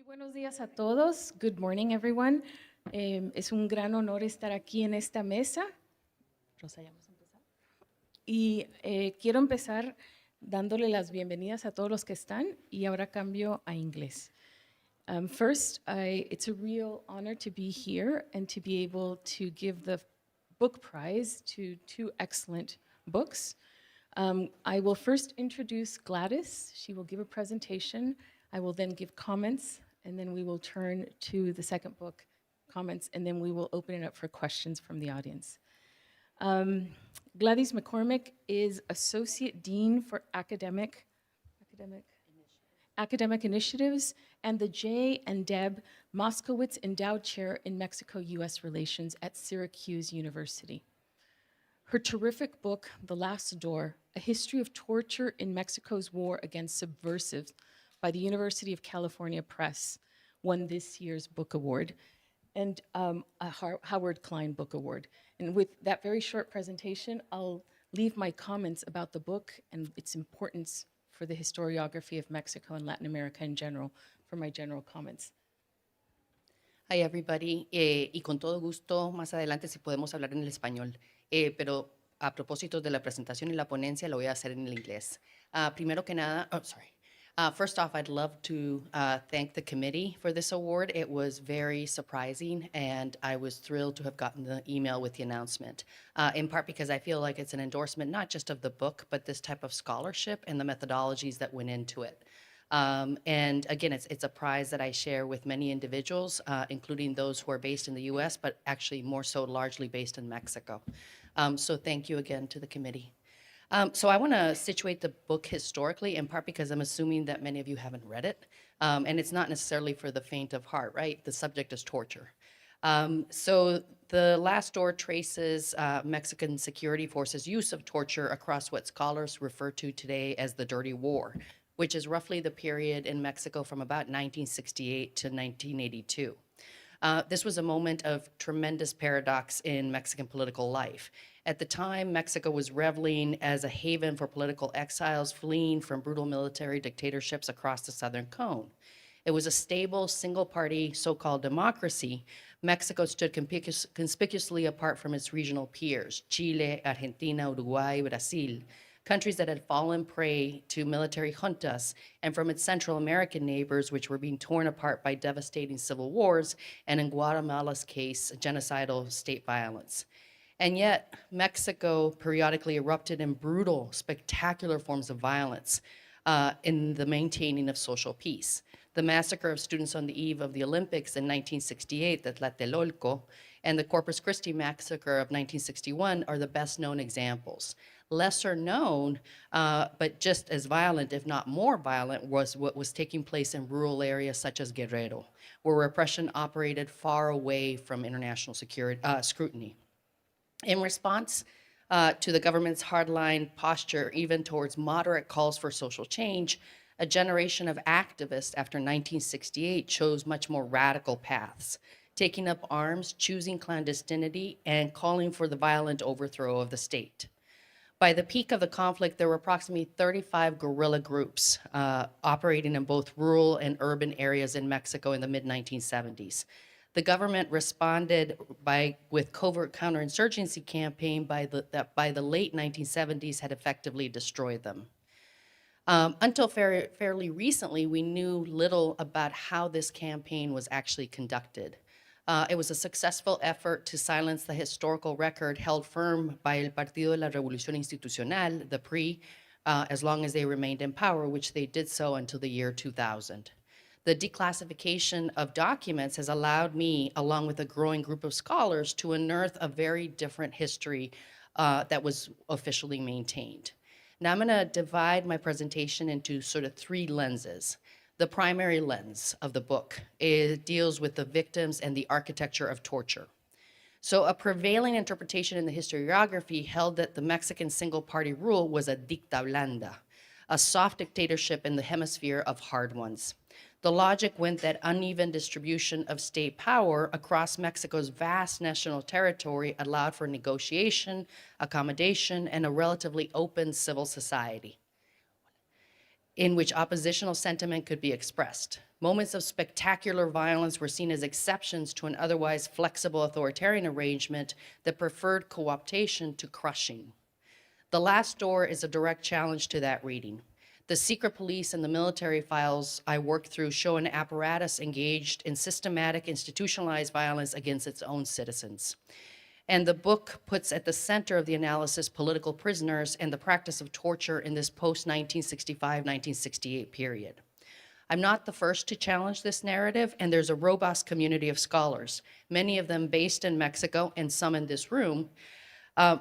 Muy buenos días a todos. Good morning, everyone. Es un gran honor estar aquí en esta mesa. Rosa, ¿ya vamos a empezar? Y quiero empezar dándole las bienvenidas a todos los que están y ahora cambio a inglés. First, it's a real honor to be here and to be able to give the book prize to two excellent books. I will first introduce Gladys. She will give a presentation. I will then give comments, and then we will turn to the second book, comments, and then we will open it up for questions from the audience. Gladys McCormick is Associate Dean for Academic Initiatives and the J. and Deb Moskowitz Endowed Chair in Mexico-U.S. Relations at Syracuse University. Her terrific book, The Last Door, A History of Torture in Mexico's War Against Subversives by the University of California Press, won this year's book award, and a Howard Klein Book Award. And with that very short presentation, I'll leave my comments about the book and its importance for the historiography of Mexico and Latin America in general for my general comments. Hi everybody, y con todo gusto más adelante si podemos hablar en el español, pero a propósito de la presentación y la ponencia lo voy a hacer en el inglés. Primero que nada, first off, I'd love to thank the committee for this award. It was very surprising, and I was thrilled to have gotten the email with the announcement, in part because I feel like it's an endorsement not just of the book, but this type of scholarship and the methodologies that went into it. And again, it's a prize that I share with many individuals, including those who are based in the US, but actually more so largely based in Mexico. So thank you again to the committee. So I want to situate the book historically, in part because I'm assuming that many of you haven't read it. And it's not necessarily for the faint of heart, right? The subject is torture. So The Last Door traces Mexican security forces' use of torture across what scholars refer to today as the Dirty War, which is roughly the period in Mexico from about 1968 to 1982. This was a moment of tremendous paradox in Mexican political life. At the time, Mexico was reveling as a haven for political exiles fleeing from brutal military dictatorships across the Southern Cone. It was a stable, single-party, so-called democracy. Mexico stood conspicuously apart from its regional peers, Chile, Argentina, Uruguay, Brazil, countries that had fallen prey to military juntas, and from its Central American neighbors, which were being torn apart by devastating civil wars, and in Guatemala's case, genocidal state violence. And yet, Mexico periodically erupted in brutal, spectacular forms of violence in the maintaining of social peace. The massacre of students on the eve of the Olympics in 1968 at Tlatelolco and the Corpus Christi massacre of 1961 are the best known examples. Lesser known, but just as violent, if not more violent, was what was taking place in rural areas such as Guerrero, where repression operated far away from international scrutiny. In response to the government's hardline posture, even towards moderate calls for social change, a generation of activists after 1968 chose much more radical paths, taking up arms, choosing clandestinity, and calling for the violent overthrow of the state. By the peak of the conflict, there were approximately 35 guerrilla groups operating in both rural and urban areas in Mexico in the mid-1970s. The government responded with covert counterinsurgency campaign that by the late 1970s had effectively destroyed them. Until fairly recently, we knew little about how this campaign was actually conducted. It was a successful effort to silence the historical record held firm by El Partido de la Revolución Institucional, the PRI, as long as they remained in power, which they did so until the year 2000. The declassification of documents has allowed me, along with a growing group of scholars, to unearth a very different history that was officially maintained. Now I'm going to divide my presentation into sort of three lenses. The primary lens of the book deals with the victims and the architecture of torture. So a prevailing interpretation in the historiography held that the Mexican single-party rule was a dicta blanda, a soft dictatorship in the hemisphere of hard ones. The logic went that uneven distribution of state power across Mexico's vast national territory allowed for negotiation, accommodation, and a relatively open civil society. in which oppositional sentiment could be expressed. Moments of spectacular violence were seen as exceptions to an otherwise flexible authoritarian arrangement that preferred co-optation to crushing. The Last Door is a direct challenge to that reading. The secret police and the military files I worked through show an apparatus engaged in systematic institutionalized violence against its own citizens. And the book puts at the center of the analysis political prisoners and the practice of torture in this post-1965-1968 period. I'm not the first to challenge this narrative, and there's a robust community of scholars, many of them based in Mexico and some in this room,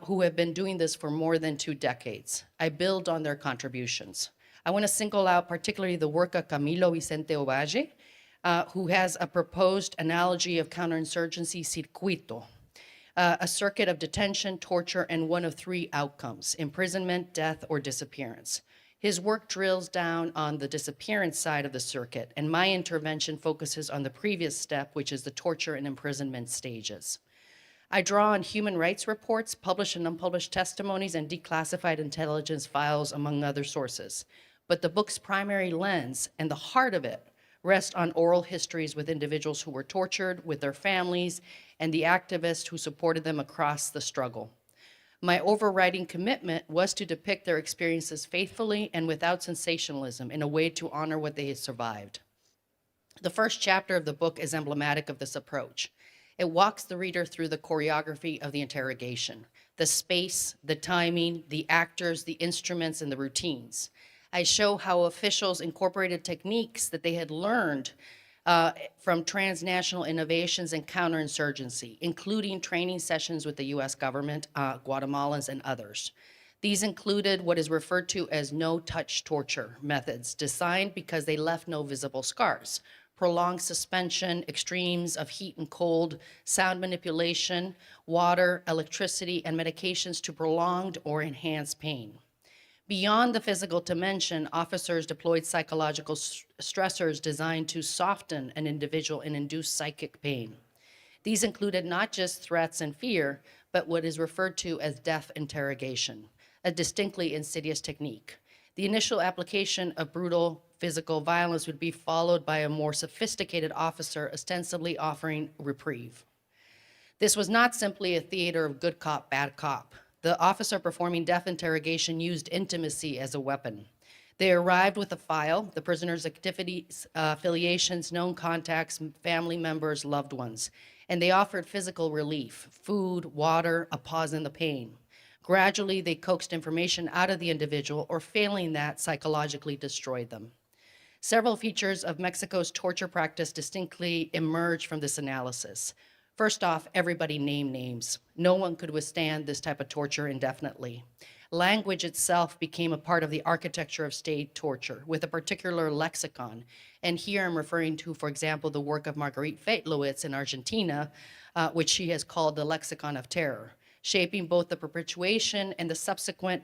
who have been doing this for more than 2 decades. I build on their contributions. I want to single out particularly the work of Camilo Vicente Ovalle, who has a proposed analogy of counterinsurgency circuito, a circuit of detention, torture, and one of 3 outcomes: imprisonment, death, or disappearance. His work drills down on the disappearance side of the circuit, and my intervention focuses on the previous step, which is the torture and imprisonment stages. I draw on human rights reports, published and unpublished testimonies, and declassified intelligence files, among other sources. But the book's primary lens and the heart of it rest on oral histories with individuals who were tortured, with their families, and the activists who supported them across the struggle. My overriding commitment was to depict their experiences faithfully and without sensationalism in a way to honor what they had survived. The first chapter of the book is emblematic of this approach. It walks the reader through the choreography of the interrogation, the space, the timing, the actors, the instruments, and the routines. I show how officials incorporated techniques that they had learned from transnational innovations and counterinsurgency, including training sessions with the US government, Guatemalans, and others. These included what is referred to as no-touch torture methods, designed because they left no visible scars: prolonged suspension, extremes of heat and cold, sound manipulation, water, electricity, and medications to prolonged or enhanced pain. Beyond the physical dimension, officers deployed psychological stressors designed to soften an individual and induce psychic pain. These included not just threats and fear, but what is referred to as deaf interrogation, a distinctly insidious technique. The initial application of brutal physical violence would be followed by a more sophisticated officer ostensibly offering reprieve. This was not simply a theater of good cop, bad cop. The officer performing deaf interrogation used intimacy as a weapon. They arrived with a file, the prisoner's activities, affiliations, known contacts, family members, loved ones, and they offered physical relief: food, water, a pause in the pain. Gradually, they coaxed information out of the individual, or failing that, psychologically destroyed them. Several features of Mexico's torture practice distinctly emerged from this analysis. First off, everybody named names. No one could withstand this type of torture indefinitely. Language itself became a part of the architecture of state torture, with a particular lexicon. And here I'm referring to, for example, the work of Marguerite Feitlowitz in Argentina, which she has called the lexicon of terror, shaping both the perpetuation and the subsequent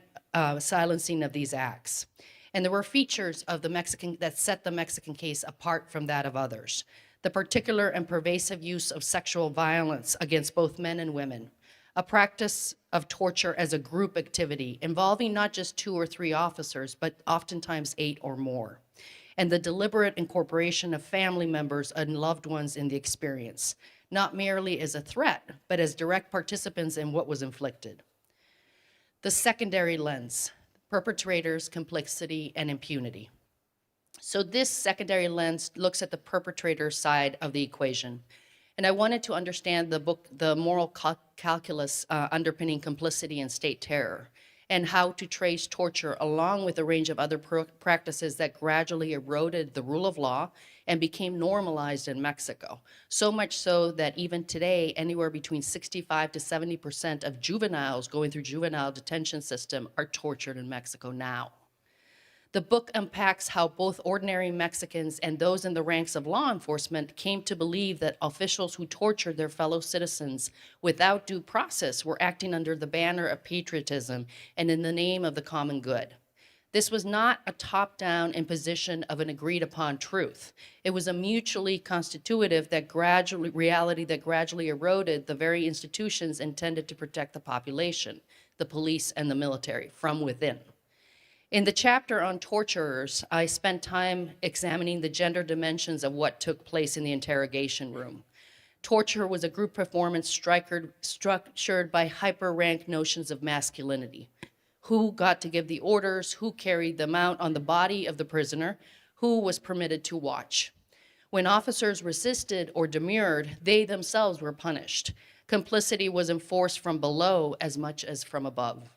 silencing of these acts. And there were features of the Mexican that set the Mexican case apart from that of others: the particular and pervasive use of sexual violence against both men and women, a practice of torture as a group activity involving not just 2 or 3 officers, but oftentimes 8 or more, and the deliberate incorporation of family members and loved ones in the experience, not merely as a threat, but as direct participants in what was inflicted. The secondary lens: perpetrators, complexity, and impunity. So this secondary lens looks at the perpetrator side of the equation. And I wanted to understand the moral calculus underpinning complicity and state terror, and how to trace torture along with a range of other practices that gradually eroded the rule of law and became normalized in Mexico. So much so that even today, anywhere between 65 to 70% of juveniles going through juvenile detention system are tortured in Mexico now. The book unpacks how both ordinary Mexicans and those in the ranks of law enforcement came to believe that officials who tortured their fellow citizens without due process were acting under the banner of patriotism and in the name of the common good. This was not a top-down imposition of an agreed-upon truth. It was a mutually constitutive reality that gradually eroded the very institutions intended to protect the population, the police and the military, from within. In the chapter on torturers, I spent time examining the gender dimensions of what took place in the interrogation room. Torture was a group performance structured by hyper-ranked notions of masculinity. Who got to give the orders, who carried them out on the body of the prisoner, who was permitted to watch. When officers resisted or demurred, they themselves were punished. Complicity was enforced from below as much as from above.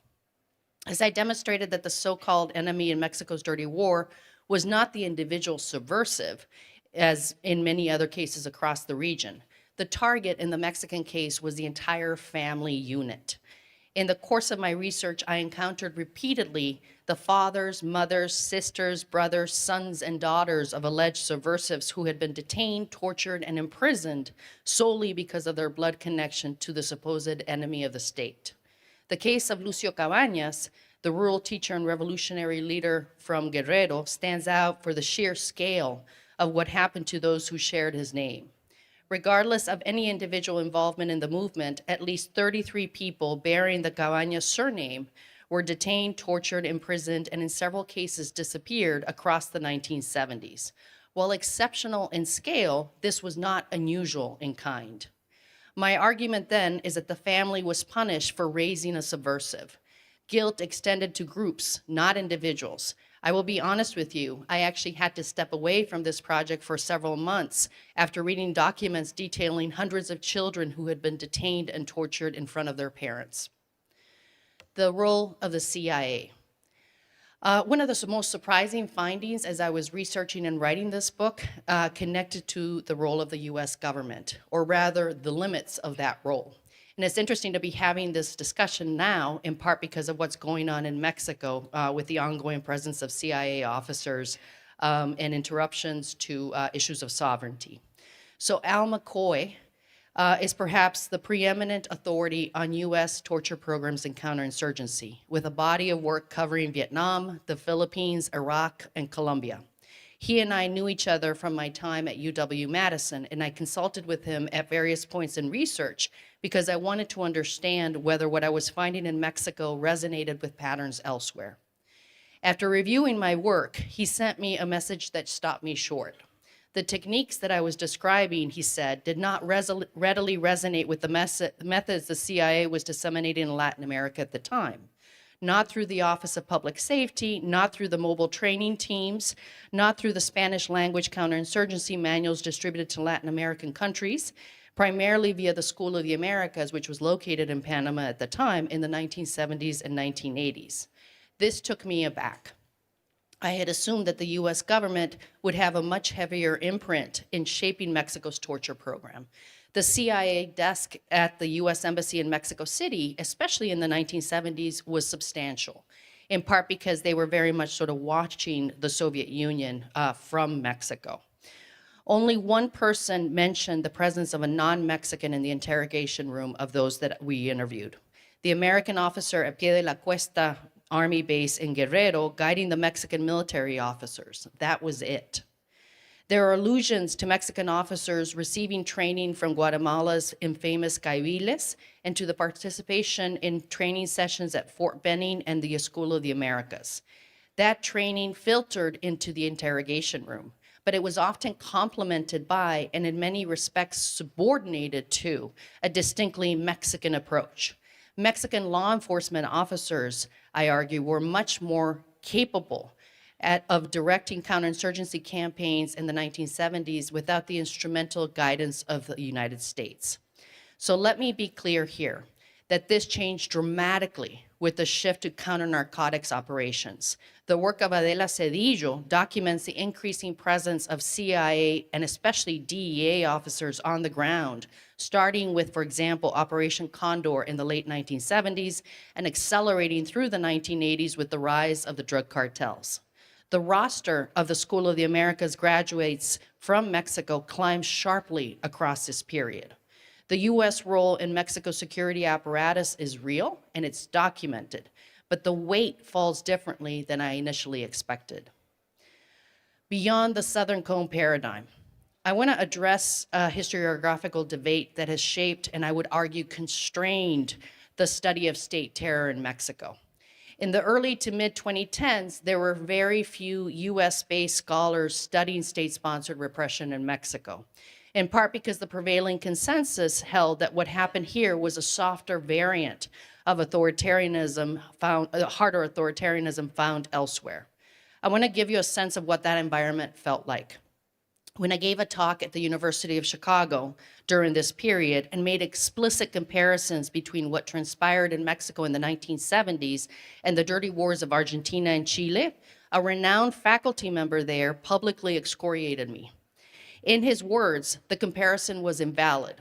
As I demonstrated that the so-called enemy in Mexico's dirty war was not the individual subversive, as in many other cases across the region. The target in the Mexican case was the entire family unit. In the course of my research, I encountered repeatedly the fathers, mothers, sisters, brothers, sons, and daughters of alleged subversives who had been detained, tortured, and imprisoned solely because of their blood connection to the supposed enemy of the state. The case of Lucio Cabañas, the rural teacher and revolutionary leader from Guerrero, stands out for the sheer scale of what happened to those who shared his name. Regardless of any individual involvement in the movement, at least 33 people bearing the Cabañas surname were detained, tortured, imprisoned, and in several cases disappeared across the 1970s. While exceptional in scale, this was not unusual in kind. My argument then is that the family was punished for raising a subversive. Guilt extended to groups, not individuals. I will be honest with you, I actually had to step away from this project for several months after reading documents detailing hundreds of children who had been detained and tortured in front of their parents. The role of the CIA. One of the most surprising findings as I was researching and writing this book connected to the role of the US government, or rather the limits of that role. And it's interesting to be having this discussion now, in part because of what's going on in Mexico with the ongoing presence of CIA officers and interruptions to issues of sovereignty. So Al McCoy is perhaps the preeminent authority on US torture programs and counterinsurgency, with a body of work covering Vietnam, the Philippines, Iraq, and Colombia. He and I knew each other from my time at UW-Madison, and I consulted with him at various points in research because I wanted to understand whether what I was finding in Mexico resonated with patterns elsewhere. After reviewing my work, he sent me a message that stopped me short. The techniques that I was describing, he said, did not readily resonate with the methods the CIA was disseminating in Latin America at the time. Not through the Office of Public Safety, not through the mobile training teams, not through the Spanish language counterinsurgency manuals distributed to Latin American countries, primarily via the School of the Americas, which was located in Panama at the time in the 1970s and 1980s. This took me aback. I had assumed that the US government would have a much heavier imprint in shaping Mexico's torture program. The CIA desk at the US Embassy in Mexico City, especially in the 1970s, was substantial, in part because they were very much sort of watching the Soviet Union from Mexico. Only one person mentioned the presence of a non-Mexican in the interrogation room of those that we interviewed. The American officer at Pie de la Cuesta Army base in Guerrero guiding the Mexican military officers. That was it. There are allusions to Mexican officers receiving training from Guatemala's infamous Caiviles and to the participation in training sessions at Fort Benning and the School of the Americas. That training filtered into the interrogation room, but it was often complemented by, and in many respects subordinated to, a distinctly Mexican approach. Mexican law enforcement officers, I argue, were much more capable of directing counterinsurgency campaigns in the 1970s without the instrumental guidance of the United States. So let me be clear here that this changed dramatically with the shift to counter-narcotics operations. The work of Adela Cedillo documents the increasing presence of CIA and especially DEA officers on the ground, starting with, for example, Operation Condor in the late 1970s and accelerating through the 1980s with the rise of the drug cartels. The roster of the School of the Americas graduates from Mexico climbs sharply across this period. The US role in Mexico's security apparatus is real and it's documented, but the weight falls differently than I initially expected. Beyond the Southern Cone paradigm, I want to address a historiographical debate that has shaped, and I would argue constrained, the study of state terror in Mexico. In the early to mid 2010s, there were very few US-based scholars studying state-sponsored repression in Mexico, in part because the prevailing consensus held that what happened here was a softer variant of authoritarianism harder authoritarianism found elsewhere. I want to give you a sense of what that environment felt like. When I gave a talk at the University of Chicago during this period and made explicit comparisons between what transpired in Mexico in the 1970s and the dirty wars of Argentina and Chile, a renowned faculty member there publicly excoriated me. In his words, the comparison was invalid.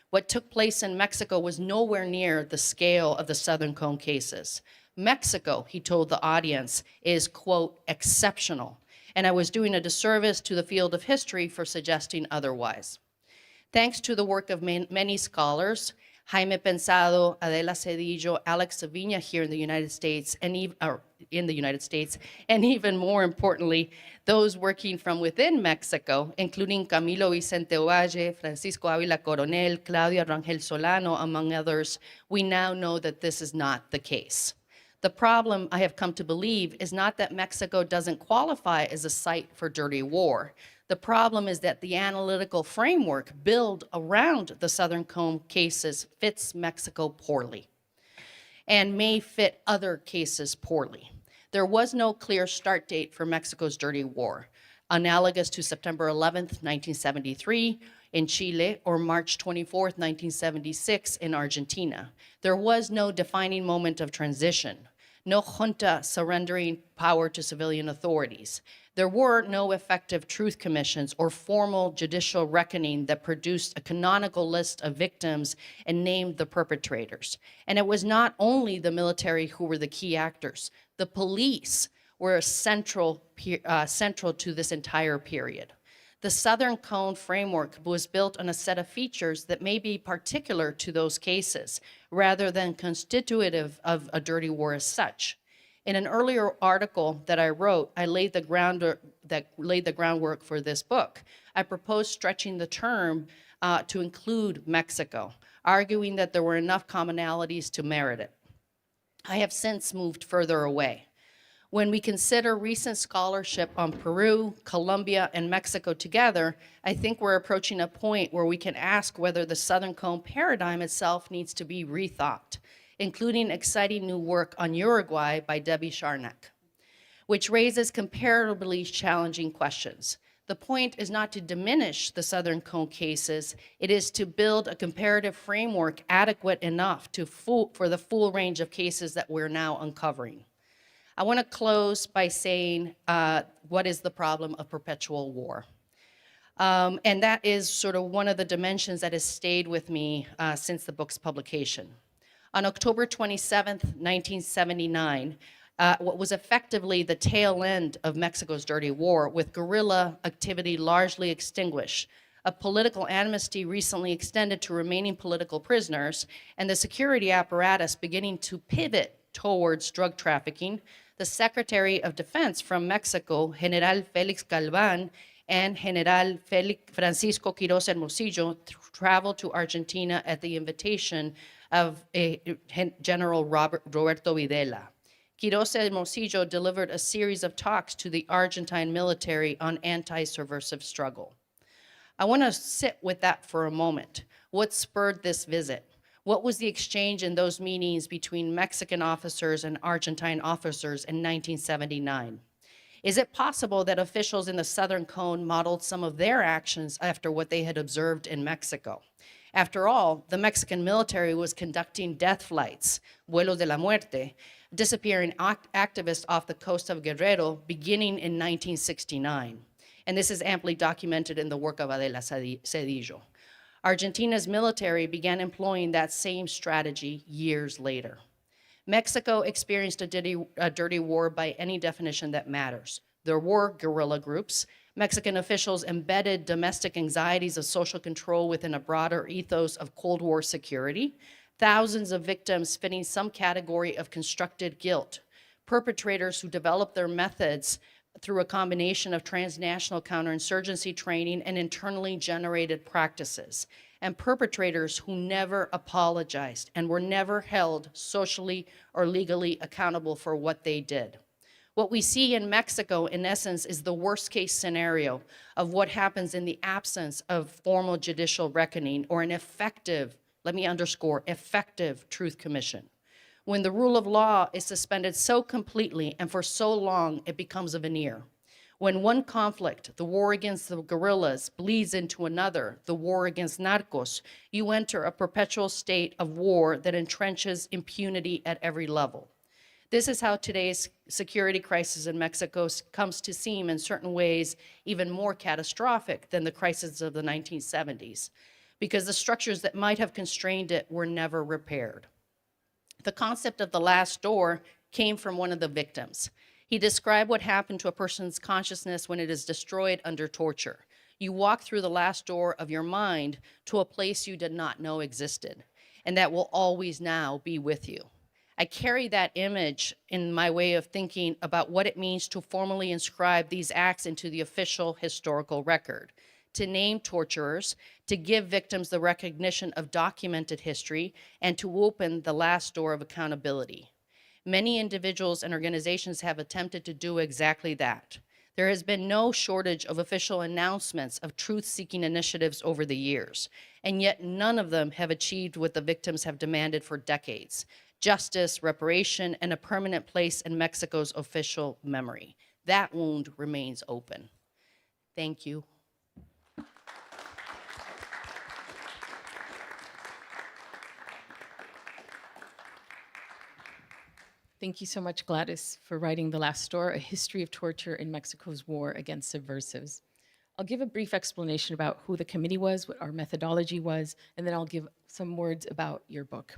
What took place in Mexico was nowhere near the scale of the Southern Cone cases. Mexico, he told the audience, is, quote, exceptional. And I was doing a disservice to the field of history for suggesting otherwise. Thanks to the work of many scholars, Jaime Pensado, Adela Cedillo, Alex Savina here in the United States, and even more importantly, those working from within Mexico, including Camilo Vicente Ovalle, Francisco Ávila Coronel, Claudia Rangel Solano, among others, we now know that this is not the case. The problem, I have come to believe, is not that Mexico doesn't qualify as a site for dirty war. The problem is that the analytical framework built around the Southern Cone cases fits Mexico poorly and may fit other cases poorly. There was no clear start date for Mexico's dirty war, analogous to September 11th, 1973 in Chile or March 24th, 1976 in Argentina. There was no defining moment of transition, no junta surrendering power to civilian authorities. There were no effective truth commissions or formal judicial reckoning that produced a canonical list of victims and named the perpetrators. And it was not only the military who were the key actors. The police were central to this entire period. The Southern Cone framework was built on a set of features that may be particular to those cases, rather than constitutive of a dirty war as such. In an earlier article that I wrote, I laid the groundwork for this book. I proposed stretching the term to include Mexico, arguing that there were enough commonalities to merit it. I have since moved further away. When we consider recent scholarship on Peru, Colombia, and Mexico together, I think we're approaching a point where we can ask whether the Southern Cone paradigm itself needs to be rethought, including exciting new work on Uruguay by Debbie Sharnack, which raises comparably challenging questions. The point is not to diminish the Southern Cone cases, it is to build a comparative framework adequate enough for the full range of cases that we're now uncovering. I want to close by saying what is the problem of perpetual war? And that is sort of one of the dimensions that has stayed with me since the book's publication. On October 27th, 1979, what was effectively the tail end of Mexico's dirty war, with guerrilla activity largely extinguished, a political amnesty recently extended to remaining political prisoners, and the security apparatus beginning to pivot towards drug trafficking, the Secretary of Defense from Mexico, General Felix Galvan, and General Francisco Quiroz Hermosillo traveled to Argentina at the invitation of General Roberto Videla. Quiroz Hermosillo delivered a series of talks to the Argentine military on anti-subversive struggle. I want to sit with that for a moment. What spurred this visit? What was the exchange in those meetings between Mexican officers and Argentine officers in 1979? Is it possible that officials in the Southern Cone modeled some of their actions after what they had observed in Mexico? After all, the Mexican military was conducting death flights, vuelos de la muerte, disappearing activists off the coast of Guerrero beginning in 1969. And this is amply documented in the work of Adela Cedillo. Argentina's military began employing that same strategy years later. Mexico experienced a dirty war by any definition that matters. There were guerrilla groups. Mexican officials embedded domestic anxieties of social control within a broader ethos of Cold War security. Thousands of victims fitting some category of constructed guilt. Perpetrators who developed their methods through a combination of transnational counterinsurgency training and internally generated practices, and perpetrators who never apologized and were never held socially or legally accountable for what they did. What we see in Mexico, in essence, is the worst-case scenario of what happens in the absence of formal judicial reckoning or an effective, let me underscore, effective truth commission. When the rule of law is suspended so completely and for so long, it becomes a veneer. When one conflict, the war against the guerrillas, bleeds into another, the war against narcos, you enter a perpetual state of war that entrenches impunity at every level. This is how today's security crisis in Mexico comes to seem in certain ways even more catastrophic than the crisis of the 1970s, because the structures that might have constrained it were never repaired. The concept of the last door came from one of the victims. He described what happened to a person's consciousness when it is destroyed under torture. You walk through the last door of your mind to a place you did not know existed, and that will always now be with you. I carry that image in my way of thinking about what it means to formally inscribe these acts into the official historical record, to name torturers, to give victims the recognition of documented history, and to open the last door of accountability. Many individuals and organizations have attempted to do exactly that. There has been no shortage of official announcements of truth-seeking initiatives over the years, and yet none of them have achieved what the victims have demanded for decades: justice, reparation, and a permanent place in Mexico's official memory. That wound remains open. Thank you. Thank you so much, Gladys, for writing The Last Door, A History of Torture in Mexico's War Against Subversives. I'll give a brief explanation about who the committee was, what our methodology was, and then I'll give some words about your book.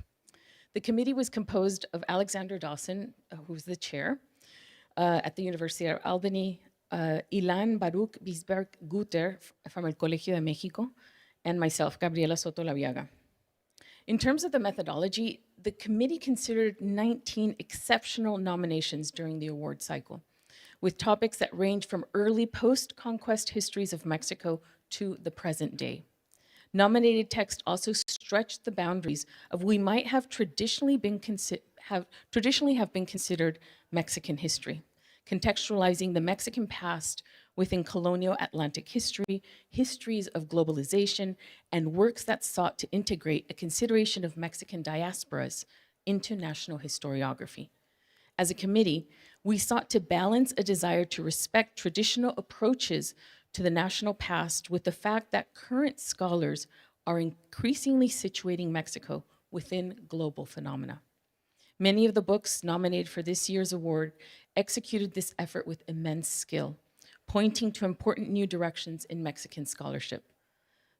The committee was composed of Alexander Dawson, who's the chair at the University of Albany, Ilan Baruch Bisberg Guter from El Colegio de Mexico, and myself, Gabriela Soto Laviaga. In terms of the methodology, the committee considered 19 exceptional nominations during the award cycle, with topics that range from early post-conquest histories of Mexico to the present day. Nominated text also stretched the boundaries of what we might have traditionally been considered Mexican history, contextualizing the Mexican past within colonial Atlantic history, histories of globalization, and works that sought to integrate a consideration of Mexican diasporas into national historiography. As a committee, we sought to balance a desire to respect traditional approaches to the national past with the fact that current scholars are increasingly situating Mexico within global phenomena. Many of the books nominated for this year's award executed this effort with immense skill, pointing to important new directions in Mexican scholarship.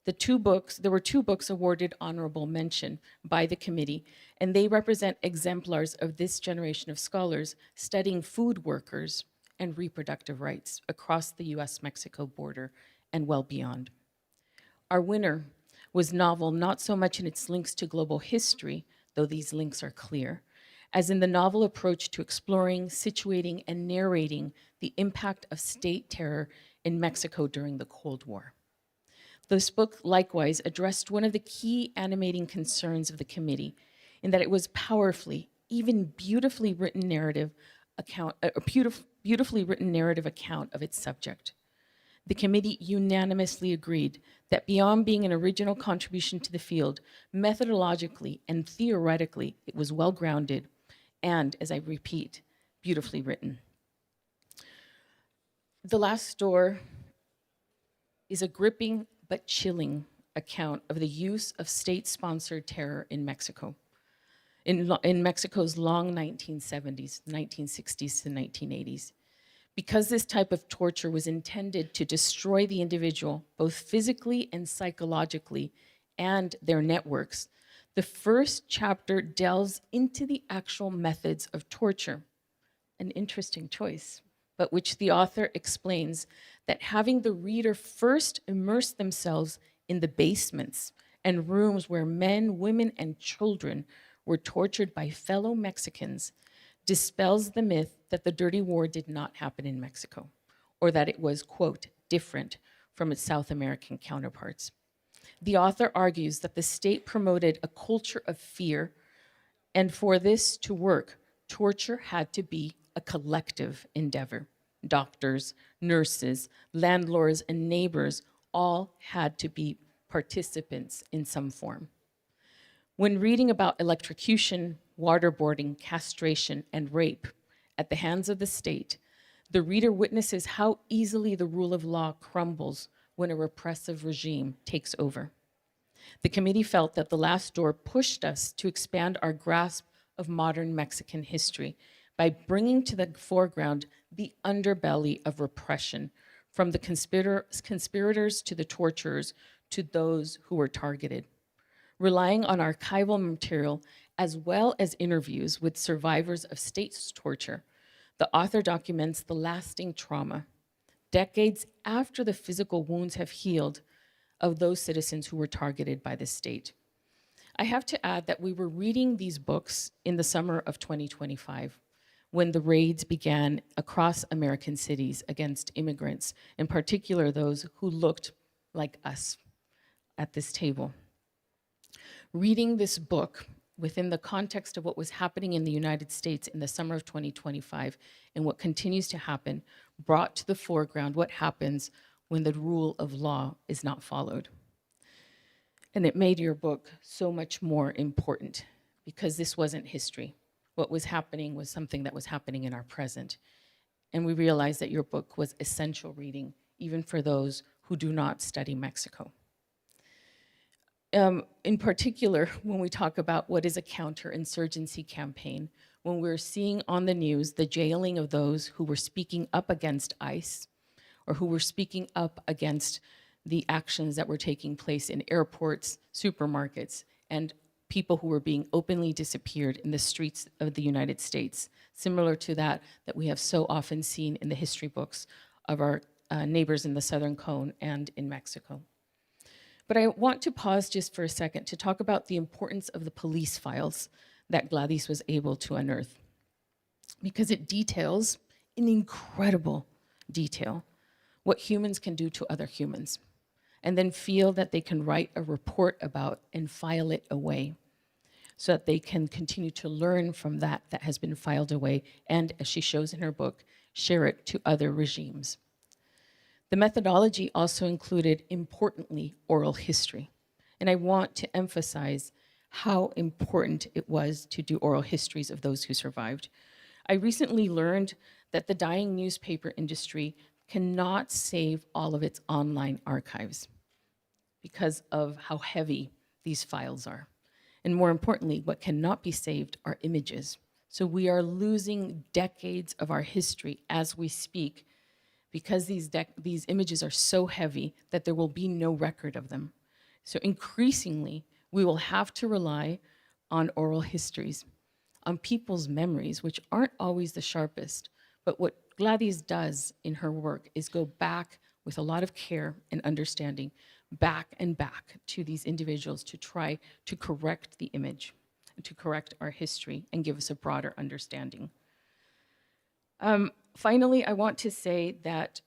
There were two books awarded honorable mention by the committee, and they represent exemplars of this generation of scholars studying food workers and reproductive rights across the US-Mexico border and well beyond. Our winner was novel not so much in its links to global history, though these links are clear, as in the novel approach to exploring, situating, and narrating the impact of state terror in Mexico during the Cold War. This book likewise addressed one of the key animating concerns of the committee, in that it was powerfully, even beautifully written narrative account of its subject. The committee unanimously agreed that beyond being an original contribution to the field, methodologically and theoretically, it was well-grounded and, as I repeat, beautifully written. The Last Door is a gripping but chilling account of the use of state-sponsored terror in Mexico, in Mexico's long 1970s, 1960s to 1980s. Because this type of torture was intended to destroy the individual, both physically and psychologically, and their networks, the first chapter delves into the actual methods of torture. An interesting choice, but which the author explains that having the reader first immerse themselves in the basements and rooms where men, women, and children were tortured by fellow Mexicans dispels the myth that the dirty war did not happen in Mexico, or that it was, quote, different from its South American counterparts. The author argues that the state promoted a culture of fear, and for this to work, torture had to be a collective endeavor. Doctors, nurses, landlords, and neighbors all had to be participants in some form. When reading about electrocution, waterboarding, castration, and rape at the hands of the state, the reader witnesses how easily the rule of law crumbles when a repressive regime takes over. The committee felt that The Last Door pushed us to expand our grasp of modern Mexican history by bringing to the foreground the underbelly of repression, from the conspirators to the torturers to those who were targeted. Relying on archival material as well as interviews with survivors of state torture, the author documents the lasting trauma, decades after the physical wounds have healed, of those citizens who were targeted by the state. I have to add that we were reading these books in the summer of 2025, when the raids began across American cities against immigrants, in particular those who looked like us at this table. Reading this book within the context of what was happening in the United States in the summer of 2025 and what continues to happen brought to the foreground what happens when the rule of law is not followed. And it made your book so much more important because this wasn't history. What was happening was something that was happening in our present. And we realized that your book was essential reading, even for those who do not study Mexico. In particular, when we talk about what is a counterinsurgency campaign, when we're seeing on the news the jailing of those who were speaking up against ICE, or who were speaking up against the actions that were taking place in airports, supermarkets, and people who were being openly disappeared in the streets of the United States, similar to that we have so often seen in the history books of our neighbors in the Southern Cone and in Mexico. But I want to pause just for a second to talk about the importance of the police files that Gladys was able to unearth, because it details in incredible detail what humans can do to other humans, and then feel that they can write a report about and file it away so that they can continue to learn from that has been filed away, and, as she shows in her book, share it to other regimes. The methodology also included, importantly, oral history. And I want to emphasize how important it was to do oral histories of those who survived. I recently learned that the dying newspaper industry cannot save all of its online archives because of how heavy these files are. And more importantly, what cannot be saved are images. So we are losing decades of our history as we speak because these images are so heavy that there will be no record of them. So increasingly, we will have to rely on oral histories, on people's memories, which aren't always the sharpest. But what Gladys does in her work is go back with a lot of care and understanding, back and back to these individuals to try to correct the image, to correct our history and give us a broader understanding. Finally, I want to say that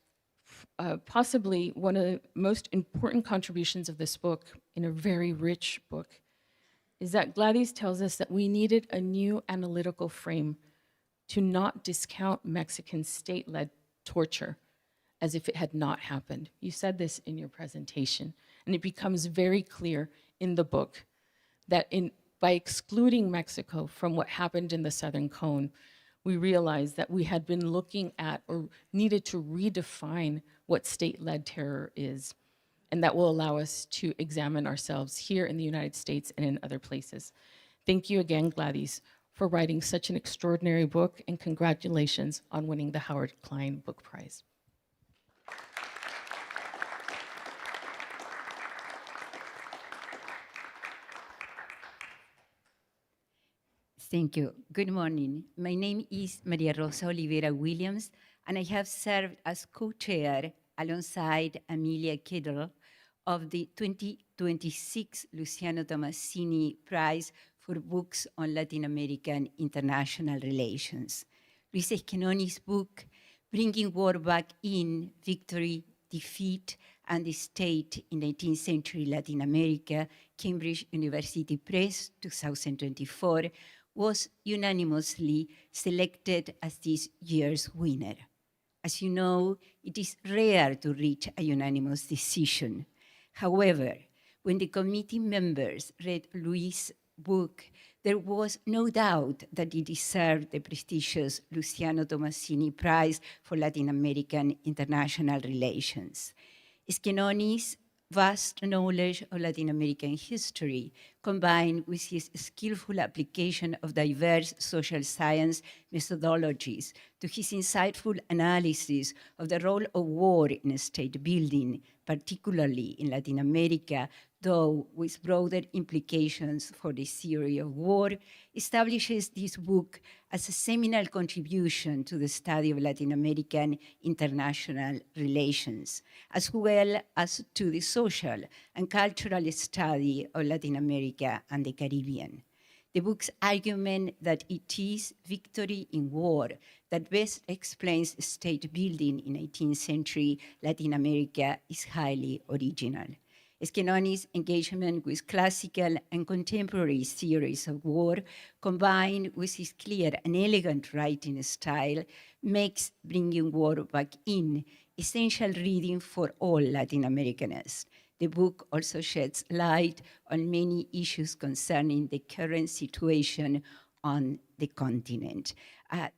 possibly one of the most important contributions of this book, in a very rich book, is that Gladys tells us that we needed a new analytical frame to not discount Mexican state-led torture as if it had not happened. You said this in your presentation, and it becomes very clear in the book that by excluding Mexico from what happened in the Southern Cone, we realized that we had been looking at or needed to redefine what state-led terror is. And that will allow us to examine ourselves here in the United States and in other places. Thank you again, Gladys, for writing such an extraordinary book, and congratulations on winning the Howard Klein Book Prize. Thank you. Good morning. My name is Maria Rosa Oliveira Williams, and I have served as co-chair alongside Amelia Kittle of the 2026 Luciano Tomassini Prize for Books on Latin American International Relations. Luis Esquenoni's book Bringing War Back in, Victory, Defeat, and the State in 19th Century Latin America, Cambridge University Press, 2024, was unanimously selected as this year's winner. As you know, it is rare to reach a unanimous decision. However, when the committee members read Luis' book, there was no doubt that it deserved the prestigious Luciano Tomassini Prize for Latin American International Relations. Schenoni's vast knowledge of Latin American history, combined with his skillful application of diverse social science methodologies to his insightful analysis of the role of war in state building, particularly in Latin America, though with broader implications for the theory of war, establishes this book as a seminal contribution to the study of Latin American international relations, as well as to the social and cultural study of Latin America and the Caribbean. The book's argument that it is victory in war that best explains state building in 18th century Latin America is highly original. Schenoni's engagement with classical and contemporary theories of war, combined with his clear and elegant writing style, makes Bringing War Back in essential reading for all Latin Americanists. The book also sheds light on many issues concerning the current situation on the continent.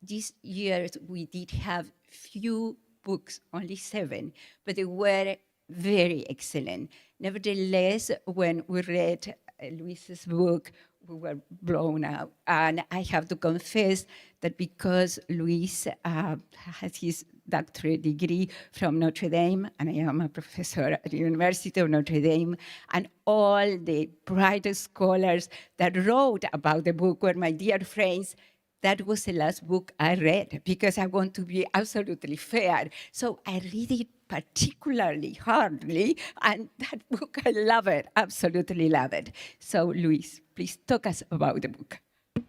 This year we did have few books, only 7, but they were very excellent. Nevertheless, when we read Luis's book, we were blown out. And I have to confess that because Luis has his doctorate degree from Notre Dame, and I am a professor at the University of Notre Dame, and all the bright scholars that wrote about the book were my dear friends, that was the last book I read because I want to be absolutely fair. So I read it particularly hardly, and that book, I love it, absolutely love it. So Luis, please talk us about the book. Thank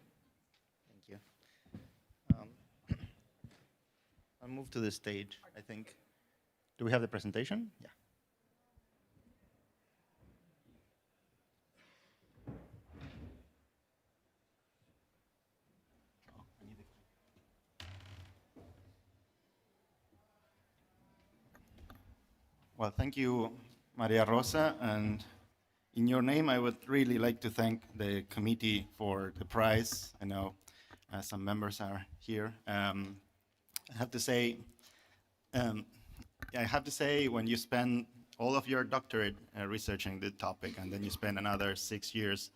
you. I'll move to the stage, I think. Do we have the presentation? Yeah. Well, thank you, Maria Rosa, and in your name, I would really like to thank the committee for the prize. I know some members are here. I have to say, when you spend all of your doctorate researching the topic, and then you spend another 6 years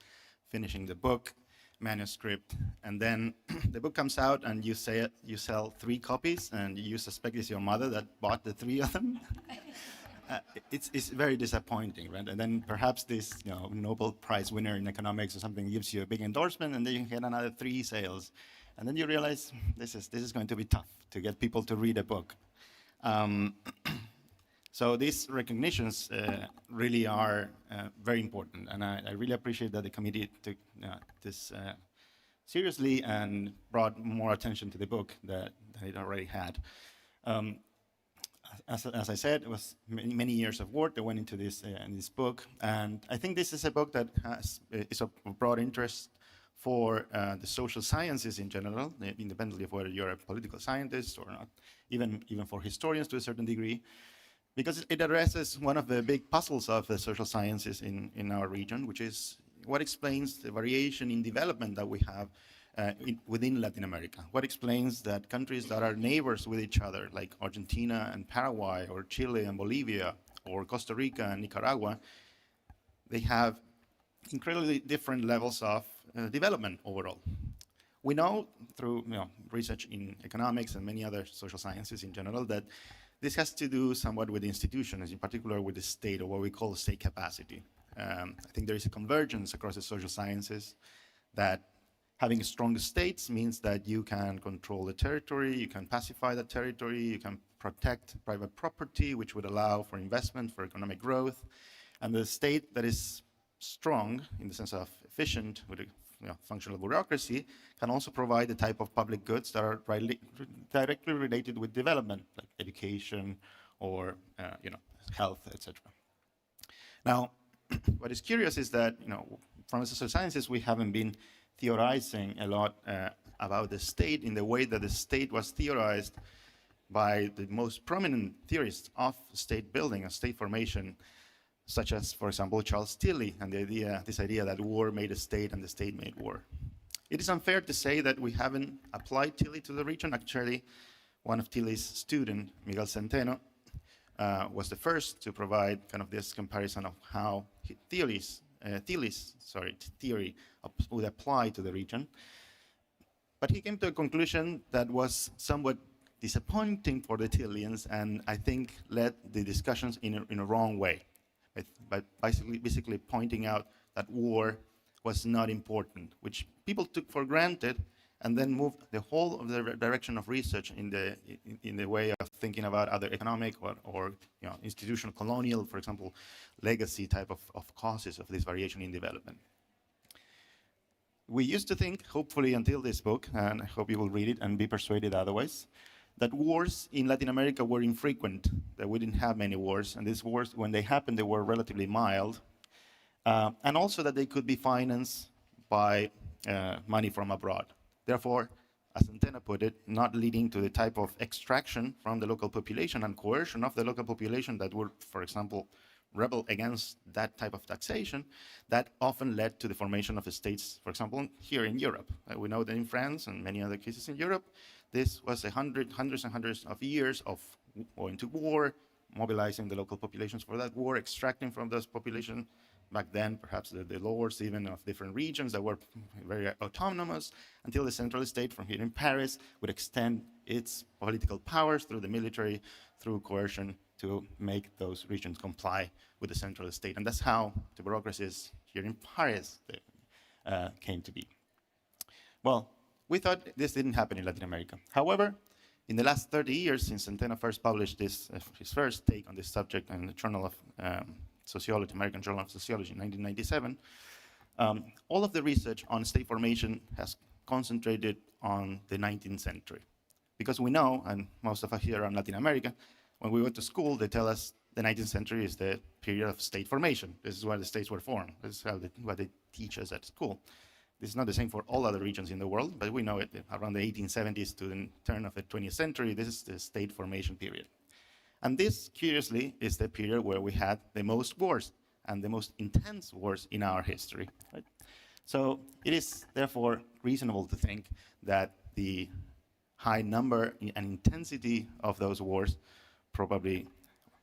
finishing the book, manuscript, and then the book comes out, and you sell 3 copies, and you suspect it's your mother that bought the 3 of them. It's very disappointing, right? And then perhaps this Nobel Prize winner in economics or something gives you a big endorsement, and then you get another 3 sales, and then you realize this is going to be tough to get people to read a book. So these recognitions really are very important, and I really appreciate that the committee took this seriously and brought more attention to the book than it already had. As I said, it was many years of work that went into this book, and I think this is a book that is of broad interest for the social sciences in general, independently of whether you're a political scientist or not, even for historians to a certain degree, because it addresses one of the big puzzles of the social sciences in our region, which is what explains the variation in development that we have within Latin America. What explains that countries that are neighbors with each other, like Argentina and Paraguay, or Chile and Bolivia, or Costa Rica and Nicaragua, they have incredibly different levels of development overall. We know through research in economics and many other social sciences in general that this has to do somewhat with institutions, in particular with the state, or what we call state capacity. I think there is a convergence across the social sciences that having strong states means that you can control the territory, you can pacify the territory, you can protect private property, which would allow for investment, for economic growth. And the state that is strong, in the sense of efficient, with functional bureaucracy, can also provide the type of public goods that are directly related with development, like education or health, etc. Now, what is curious is that from the social sciences we haven't been theorizing a lot about the state in the way that the state was theorized by the most prominent theorists of state building and state formation, such as, for example, Charles Tilly, and this idea that war made a state and the state made war. It is unfair to say that we haven't applied Tilly to the region. Actually, one of Tilly's students, Miguel Centeno, was the first to provide kind of this comparison of how Tilly's theory would apply to the region. But he came to a conclusion that was somewhat disappointing for the Tillians, and I think led the discussions in a wrong way, by basically pointing out that war was not important, which people took for granted, and then moved the whole of the direction of research in the way of thinking about other economic or institutional colonial, for example, legacy type of causes of this variation in development. We used to think, hopefully until this book, and I hope you will read it and be persuaded otherwise, that wars in Latin America were infrequent, that we didn't have many wars, and these wars, when they happened, they were relatively mild, and also that they could be financed by money from abroad. Therefore, as Centeno put it, not leading to the type of extraction from the local population and coercion of the local population that would, for example, rebel against that type of taxation, that often led to the formation of the states, for example, here in Europe. We know that in France and many other cases in Europe, this was hundreds and hundreds of years of going to war, mobilizing the local populations for that war, extracting from those populations. Back then, perhaps the lords even of different regions that were very autonomous, until the central state from here in Paris would extend its political powers through the military, through coercion, to make those regions comply with the central state. And that's how the bureaucracies here in Paris came to be. Well, we thought this didn't happen in Latin America. However, in the last 30 years, since Centeno first published his first take on this subject in the Journal of Sociology, American Journal of Sociology in 1997, all of the research on state formation has concentrated on the 19th century. Because we know, and most of us here are in Latin America, when we went to school, they tell us the 19th century is the period of state formation. This is where the states were formed. This is what they teach us at school. This is not the same for all other regions in the world, but we know it around the 1870s to the turn of the 20th century. This is the state formation period. And this, curiously, is the period where we had the most wars and the most intense wars in our history. Right? So it is therefore reasonable to think that the high number and intensity of those wars probably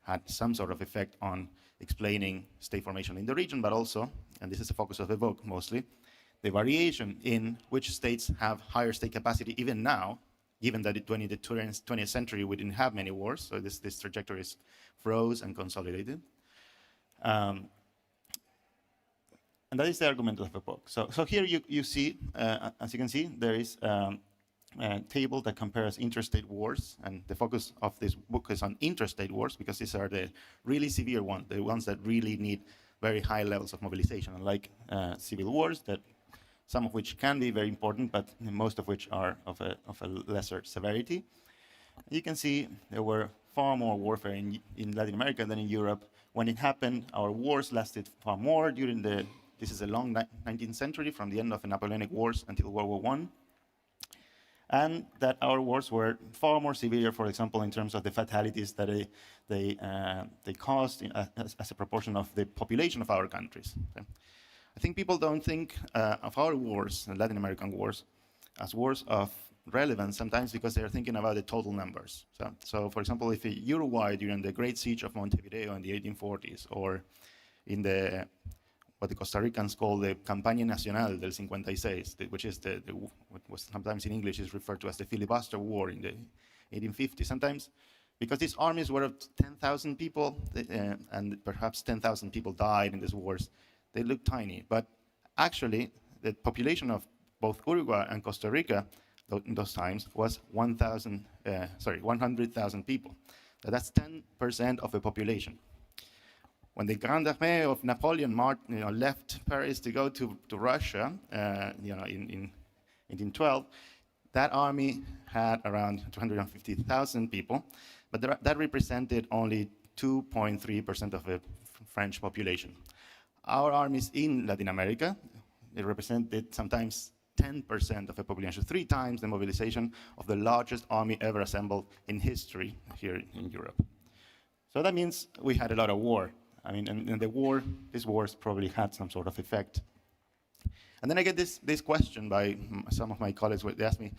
had some sort of effect on explaining state formation in the region, but also, and this is the focus of the book mostly, the variation in which states have higher state capacity even now, given that in the 20th century we didn't have many wars, so this trajectory is froze and consolidated. And that is the argument of the book. So here you see, as you can see, there is a table that compares interstate wars, and the focus of this book is on interstate wars because these are the really severe ones, the ones that really need very high levels of mobilization, unlike civil wars, that some of which can be very important, but most of which are of a lesser severity. You can see there were far more warfare in Latin America than in Europe. When it happened, our wars lasted far more during this is a long 19th century, from the end of the Napoleonic Wars until World War I. And that our wars were far more severe, for example, in terms of the fatalities that they caused as a proportion of the population of our countries. Okay? I think people don't think of our wars, the Latin American wars, as wars of relevance sometimes because they're thinking about the total numbers. So for example, if Uruguay during the Great Siege of Montevideo in the 1840s, or in what the Costa Ricans call the Campaña Nacional del 56, which is what was sometimes in English is referred to as the filibuster war in the 1850s. Sometimes, because these armies were of 10,000 people, and perhaps 10,000 people died in these wars, they look tiny. But actually, the population of both Uruguay and Costa Rica in those times was 100,000 people. So that's 10% of the population. when the Grande Armée of Napoleon left Paris to go to Russia, in 1812, that army had around 250,000 people, but that represented only 2.3% of the French population. Our armies in Latin America, they represented sometimes 10% of the population, 3 times the mobilization of the largest army ever assembled in history here in Europe. So that means we had a lot of war. I mean, and these wars probably had some sort of effect. And then I get this question by some of my colleagues, where they ask me,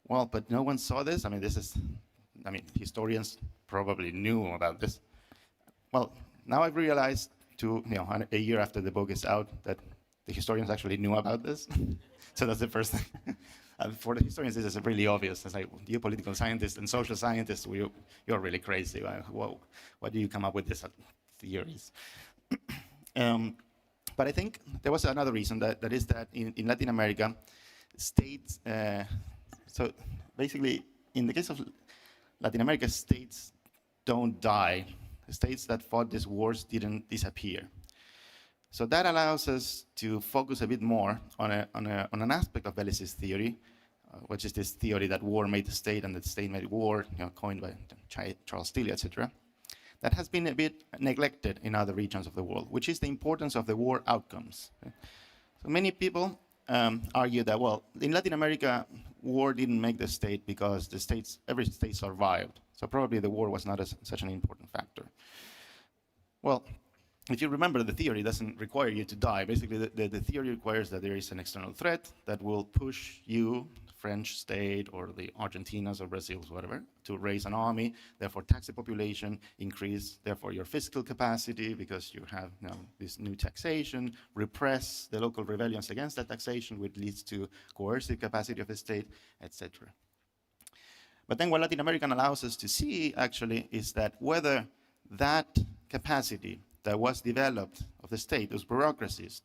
well, but no one saw this? I mean, historians probably knew about this. Well, now I've realized a year after the book is out, that the historians actually knew about this. So that's the first thing. For the historians, this is really obvious. It's like, you political scientists and social scientists, you're really crazy. Whoa, why do you come up with these theories? But I think there was another reason, that is that in Latin America, states, so basically, in the case of Latin America, states don't die. The states that fought these wars didn't disappear. So that allows us to focus a bit more on an aspect of Bellis's theory, which is this theory that war made the state and that the state made war, coined by Charles Tilly, etc., that has been a bit neglected in other regions of the world, which is the importance of the war outcomes. So many people argue that, well, in Latin America, war didn't make the state because every state survived. So probably the war was not such an important factor. Well, if you remember, the theory doesn't require you to die. Basically, the theory requires that there is an external threat that will push you, French state, or the Argentinas or Brazils, whatever, to raise an army, therefore tax the population, increase, therefore, your fiscal capacity, because you have this new taxation, repress the local rebellions against that taxation, which leads to coercive capacity of the state, etc. But then what Latin American allows us to see, actually, is that whether that capacity that was developed of the state, those bureaucracies,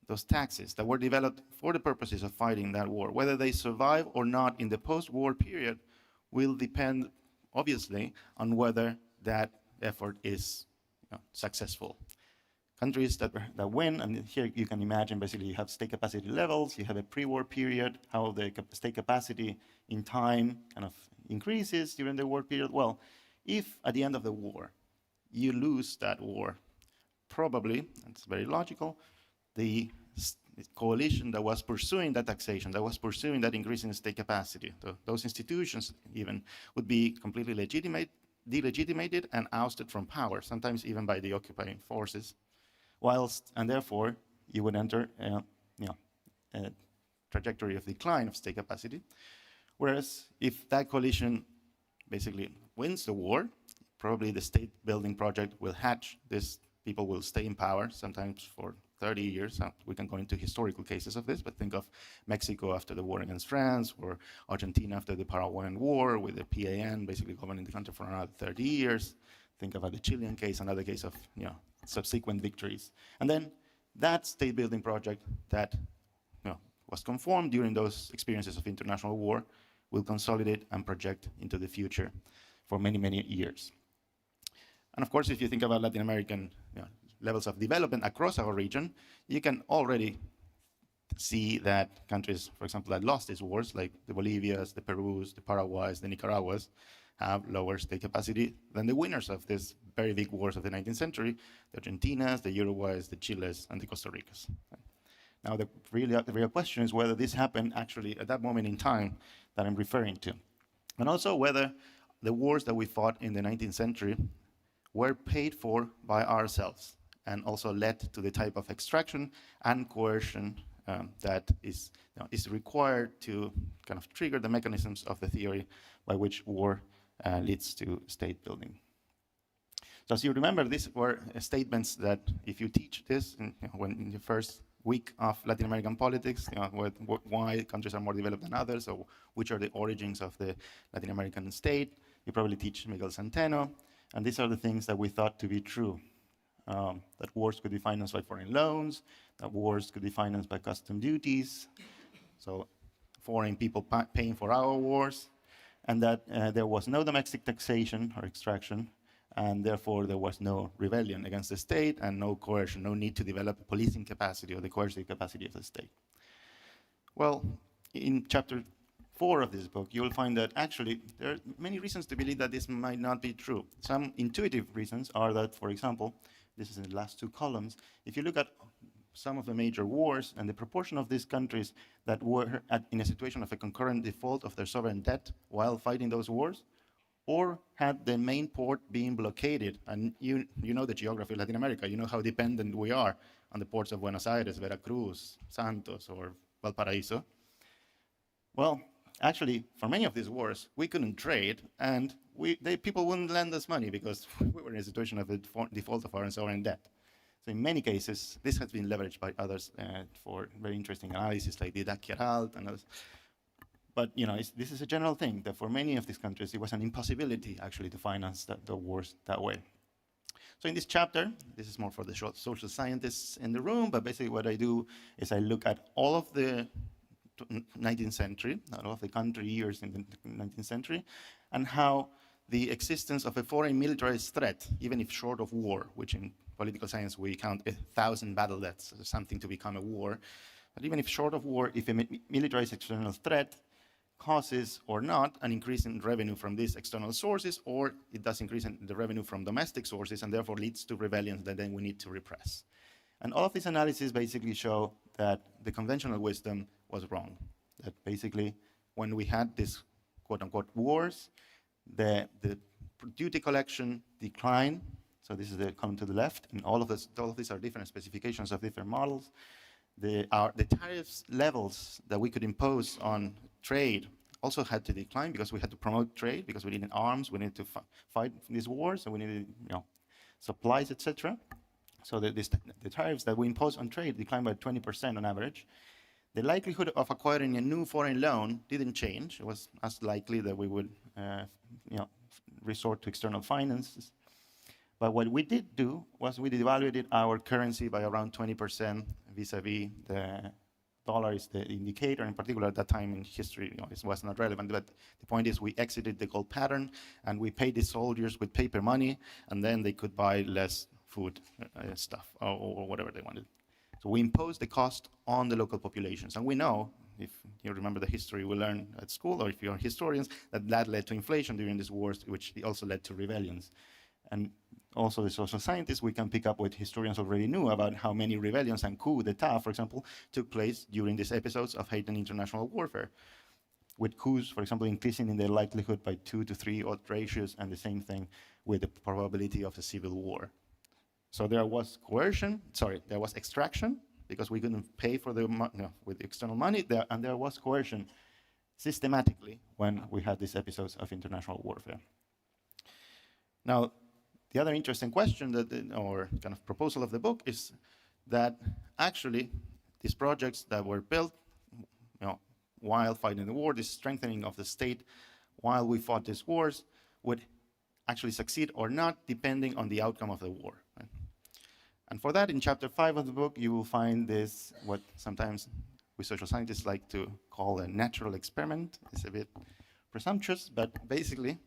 those taxes that were developed for the purposes of fighting that war, whether they survive or not in the post-war period will depend, obviously, on whether that effort is successful. Countries that win, and here you can imagine, basically, you have state capacity levels, you have a pre-war period, how the state capacity in time kind of increases during the war period. Well, if at the end of the war, you lose that war, probably, it's very logical, the coalition that was pursuing that taxation, that was pursuing that increase in state capacity, those institutions even, would be completely delegitimated and ousted from power, sometimes even by the occupying forces, and therefore, you would enter a trajectory of decline of state capacity. Whereas if that coalition basically wins the war, probably the state building project will hatch. These people will stay in power, sometimes for 30 years. We can go into historical cases of this, but think of Mexico after the war against France, or Argentina after the Paraguayan War, with the PAN basically governing the country for another 30 years. Think about the Chilean case, another case of subsequent victories. And then that state building project that was conformed during those experiences of international war will consolidate and project into the future for many, many years. And of course, if you think about Latin American levels of development across our region, you can already see that countries, for example, that lost these wars, like the Bolivias, the Perus, the Paraguays, the Nicaraguas, have lower state capacity than the winners of these very big wars of the 19th century, the Argentinas, the Uruguays, the Chiles, and the Costa Ricas. Now, the real question is whether this happened actually at that moment in time that I'm referring to, and also whether the wars that we fought in the 19th century were paid for by ourselves and also led to the type of extraction and coercion that is required to kind of trigger the mechanisms of the theory by which war leads to state building. So as you remember, these were statements that if you teach this in the first week of Latin American politics, why countries are more developed than others, or which are the origins of the Latin American state, you probably teach Miguel Centeno. And these are the things that we thought to be true. That wars could be financed by foreign loans, that wars could be financed by custom duties, so foreign people paying for our wars, and that there was no domestic taxation or extraction, and therefore there was no rebellion against the state and no coercion, no need to develop policing capacity or the coercive capacity of the state. Well, in chapter 4 of this book, you will find that actually there are many reasons to believe that this might not be true. Some intuitive reasons are that, for example, this is in the last 2 columns, if you look at some of the major wars and the proportion of these countries that were in a situation of a concurrent default of their sovereign debt while fighting those wars, or had the main port being blockaded. And you know the geography of Latin America, you know how dependent we are on the ports of Buenos Aires, Veracruz, Santos, or Valparaiso. Well, actually, for many of these wars, we couldn't trade, and people wouldn't lend us money because we were in a situation of a default of our sovereign debt. So in many cases, this has been leveraged by others for very interesting analysis, like the Daciaralt and others. But this is a general thing, that for many of these countries, it was an impossibility, actually, to finance the wars that way. So in this chapter, this is more for the social scientists in the room, but basically what I do is I look at all of the 19th century, all of the country years in the 19th century, and how the existence of a foreign militarized threat, even if short of war, which in political science we count 1,000 battle deaths as something to become a war, but even if short of war, if a militarized external threat causes or not an increase in revenue from these external sources, or it does increase in the revenue from domestic sources and therefore leads to rebellions that then we need to repress. And all of these analyses basically show that the conventional wisdom was wrong. That basically when we had these quote-unquote wars, the duty collection declined. So this is the column to the left, and all of these are different specifications of different models. The tariffs levels that we could impose on trade also had to decline because we had to promote trade, because we needed arms, we needed to fight these wars, and we needed supplies, etc. So the tariffs that we imposed on trade declined by 20% on average. The likelihood of acquiring a new foreign loan didn't change. It was as likely that we would resort to external finances. But what we did do was we devaluated our currency by around 20% vis-a-vis the dollar is the indicator. In particular, at that time in history, it was not relevant. But the point is, we exited the gold pattern, and we paid the soldiers with paper money, and then they could buy less food stuff or whatever they wanted. So we imposed the cost on the local populations. And we know, if you remember the history we learned at school, or if you're historians, that led to inflation during these wars, which also led to rebellions. And also the social scientists, we can pick up what historians already knew about how many rebellions and coups d'etat, for example, took place during these episodes of heightened international warfare, with coups, for example, increasing in their likelihood by 2 to 3 odd ratios, and the same thing with the probability of a civil war. So there was there was extraction, because we couldn't pay for with external money, and there was coercion systematically when we had these episodes of international warfare. Now, the other interesting question or kind of proposal of the book is that actually these projects that were built while fighting the war, this strengthening of the state while we fought these wars, would actually succeed or not, depending on the outcome of the war. Right? And for that, in chapter 5 of the book, you will find this, what sometimes we social scientists like to call a natural experiment. It's a bit presumptuous, but basically,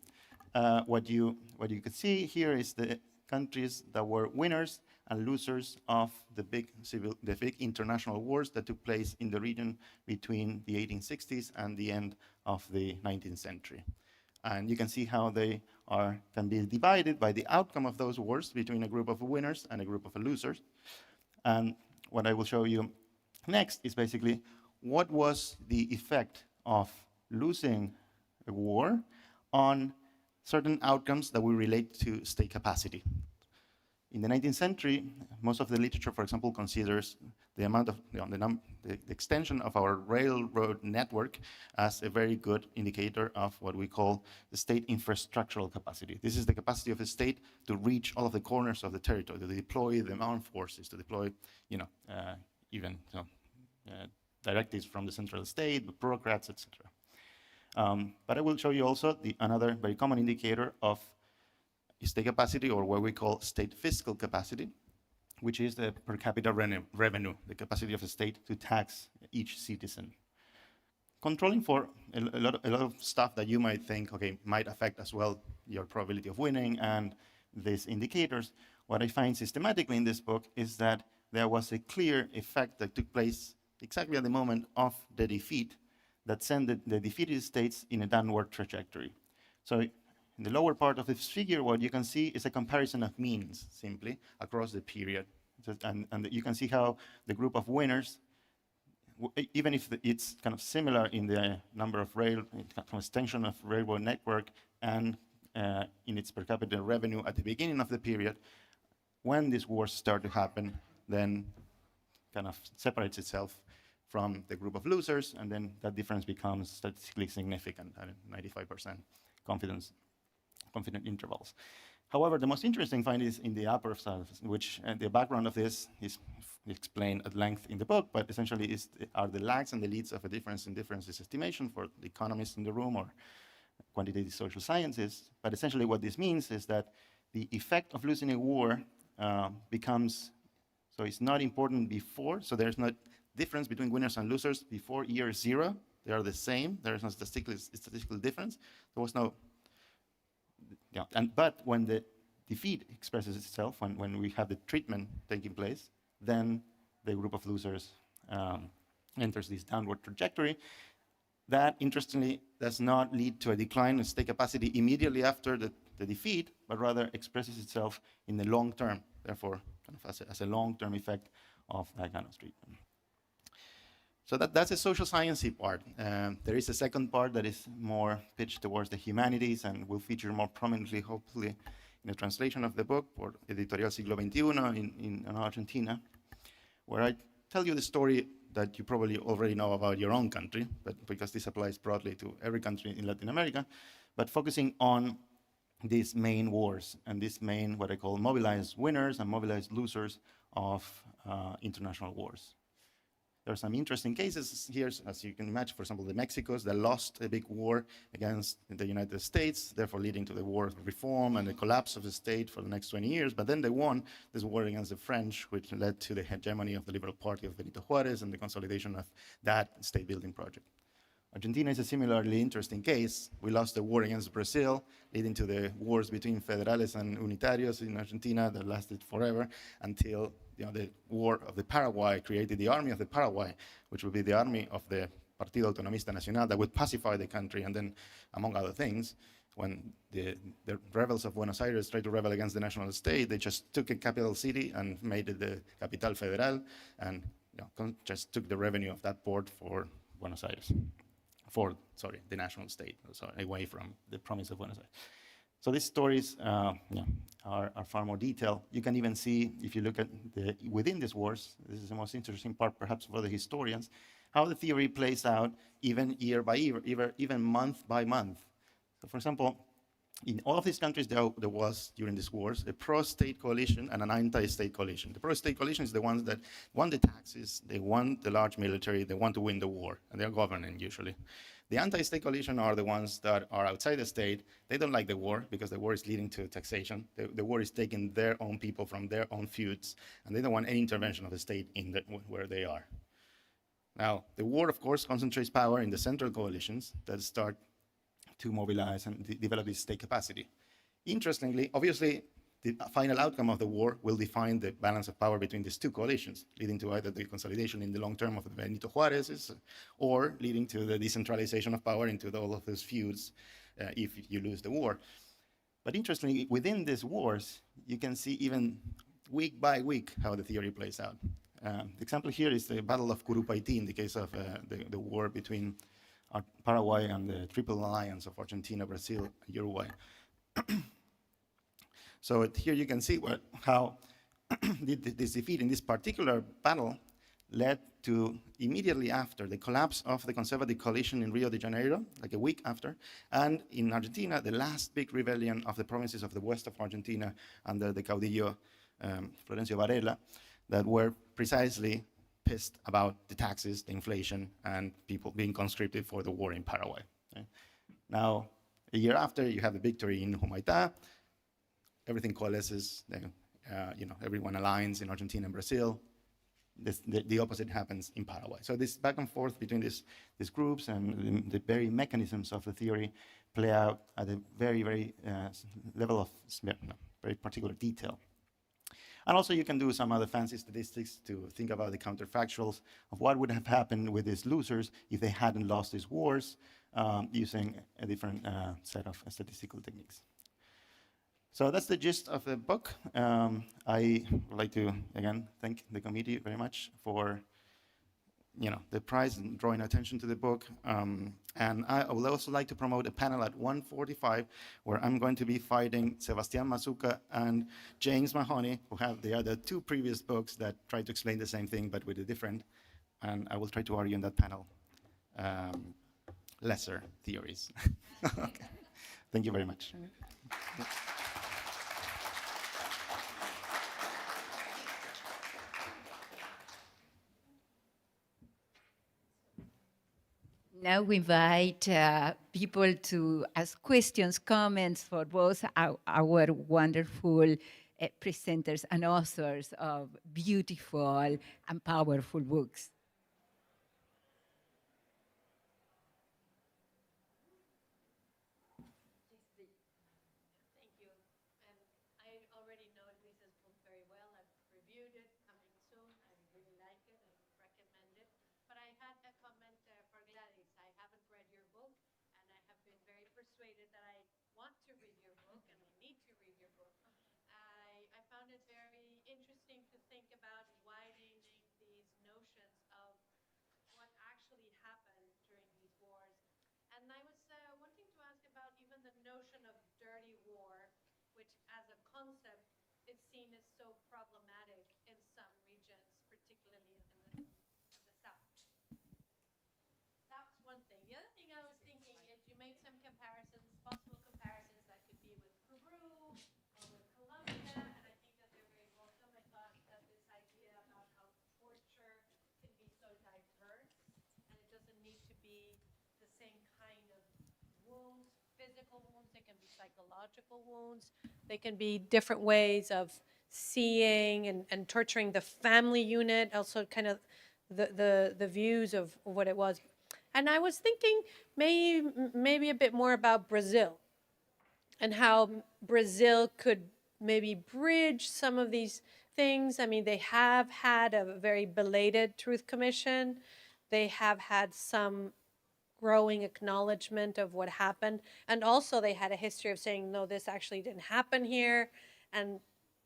what you could see here is the countries that were winners and losers of the big international wars that took place in the region between the 1860s and the end of the 19th century. And you can see how they can be divided by the outcome of those wars between a group of winners and a group of losers. And what I will show you next is basically what was the effect of losing a war on certain outcomes that we relate to state capacity. In the 19th century, most of the literature, for example, considers the amount of the extension of our railroad network as a very good indicator of what we call the state infrastructural capacity. This is the capacity of a state to reach all of the corners of the territory, to deploy the armed forces, to deploy, even directives from the central state, the bureaucrats, etc. But I will show you also another very common indicator of state capacity, or what we call state fiscal capacity, which is the per capita revenue, the capacity of a state to tax each citizen. Controlling for a lot of stuff that you might think, okay, might affect as well your probability of winning and these indicators, what I find systematically in this book is that there was a clear effect that took place exactly at the moment of the defeat that sent the defeated states in a downward trajectory. So in the lower part of this figure, what you can see is a comparison of means, simply, across the period. And you can see how the group of winners, even if it's kind of similar in the number of extension of railroad network and in its per capita revenue at the beginning of the period, when these wars start to happen, then kind of separates itself from the group of losers, and then that difference becomes statistically significant at 95% confident intervals. However, the most interesting finding is in the upper side, which the background of this is explained at length in the book, but essentially are the lags and the leads of a difference in differences estimation for the economists in the room or quantitative social sciences. But essentially what this means is that the effect of losing a war becomes, so it's not important before, so there's no difference between winners and losers before year 0. They are the same. There is no statistical difference. There was no, yeah. But when the defeat expresses itself, when we have the treatment taking place, then the group of losers enters this downward trajectory. That, interestingly, does not lead to a decline in state capacity immediately after the defeat, but rather expresses itself in the long term, therefore, kind of as a long-term effect of that kind of treatment. So that's a social sciencey part. There is a second part that is more pitched towards the humanities and will feature more prominently, hopefully, in the translation of the book for Editorial Siglo XXI in Argentina, where I tell you the story that you probably already know about your own country, but because this applies broadly to every country in Latin America, but focusing on these main wars and these main, what I call, mobilized winners and mobilized losers of international wars. There are some interesting cases here, as you can imagine, for example, the Mexicos that lost a big war against the United States, therefore leading to the war of reform and the collapse of the state for the next 20 years. But then they won this war against the French, which led to the hegemony of the Liberal Party of Benito Juarez and the consolidation of that state-building project. Argentina is a similarly interesting case. We lost the war against Brazil, leading to the wars between federales and unitarios in Argentina that lasted forever until the war of the Paraguay created the army of the Paraguay, which would be the army of the Partido Autonomista Nacional that would pacify the country. And then, among other things, when the rebels of Buenos Aires tried to rebel against the national state, they just took a capital city and made it the Capital Federal and just took the revenue of that port for Buenos Aires. The national state, so away from the province of Buenos Aires. So these stories are far more detailed. You can even see, if you look at within these wars, this is the most interesting part perhaps for the historians, how the theory plays out even year by year, even month by month. So for example, in all of these countries, there was, during these wars, a pro-state coalition and an anti-state coalition. The pro-state coalition is the ones that want the taxes, they want the large military, they want to win the war, and they're governing usually. The anti-state coalition are the ones that are outside the state. They don't like the war because the war is leading to taxation. The war is taking their own people from their own feuds, and they don't want any intervention of the state in where they are. Now, the war, of course, concentrates power in the central coalitions that start to mobilize and develop this state capacity. Interestingly, obviously, the final outcome of the war will define the balance of power between these two coalitions, leading to either the consolidation in the long term of the Benito Juarez, or leading to the decentralization of power into all of those feuds if you lose the war. But interestingly, within these wars, you can see even week by week how the theory plays out. The example here is the Battle of Curupaití in the case of the war between Paraguay and the Triple Alliance of Argentina, Brazil, and Uruguay. So here you can see how this defeat in this particular battle led to, immediately after, the collapse of the conservative coalition in Rio de Janeiro, like a week after, and in Argentina, the last big rebellion of the provinces of the west of Argentina under the caudillo Florencio Varela, that were precisely pissed about the taxes, the inflation, and people being conscripted for the war in Paraguay. Okay? Now, a year after, you have the victory in Humaitá. Everything coalesces. Everyone aligns in Argentina and Brazil. The opposite happens in Paraguay. So this back and forth between these groups and the very mechanisms of the theory play out at a very, very level of very particular detail. And also you can do some other fancy statistics to think about the counterfactuals of what would have happened with these losers if they hadn't lost these wars, using a different set of statistical techniques. So that's the gist of the book. I would like to, again, thank the committee very much for the prize and drawing attention to the book. And I would also like to promote a panel at 1:45 where I'm going to be fighting Sebastián Mazuca and James Mahoney, who have the other two previous books that try to explain the same thing but with a different, and I will try to argue in that panel lesser theories. Okay. Thank you very much. Now we invite people to ask questions, comments for both our wonderful presenters and authors of beautiful and powerful books. Thank you. And I already know Luisa's book very well. I've reviewed it, coming soon. I really like it and recommend it. But I had a comment for Gladys. I haven't read your book, and I have been very persuaded that I want to read your book, and I need to read your book. I found it very interesting to think about widening these notions of what actually happened during these wars. And I was wanting to ask about even the notion of dirty war, which as a concept is seen as so problematic in some regions, particularly in the South. That's one thing. The other thing I was thinking is you made some comparisons, possible comparisons that could be with Peru or with Colombia, and I think that they're very welcome. I thought that this idea about how torture can be so diverse, and it doesn't need to be the same kind of wounds, physical wounds, they can be psychological wounds, they can be different ways of seeing and torturing the family unit, also kind of the views of what it was. And I was thinking maybe a bit more about Brazil and how Brazil could maybe bridge some of these things. I mean, they have had a very belated Truth Commission. They have had some growing acknowledgement of what happened. And also they had a history of saying, no, this actually didn't happen here, and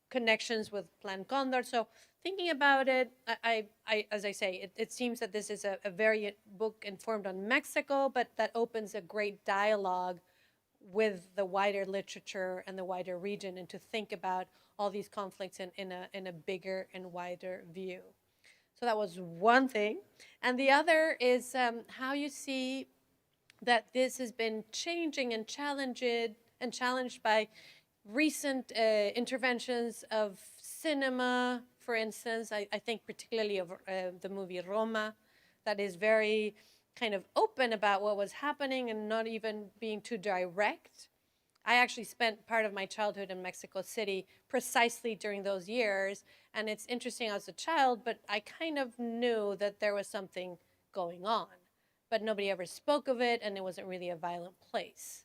connections with Plan Condor. So thinking about it, as I say, it seems that this is a very book informed on Mexico, but that opens a great dialogue with the wider literature and the wider region, and to think about all these conflicts in a bigger and wider view. So that was one thing. And the other is how you see that this has been changing and challenged by recent interventions of cinema, for instance. I think particularly of the movie Roma, that is very kind of open about what was happening and not even being too direct. I actually spent part of my childhood in Mexico City precisely during those years, and it's interesting, I was a child, but I kind of knew that there was something going on, but nobody ever spoke of it, and it wasn't really a violent place.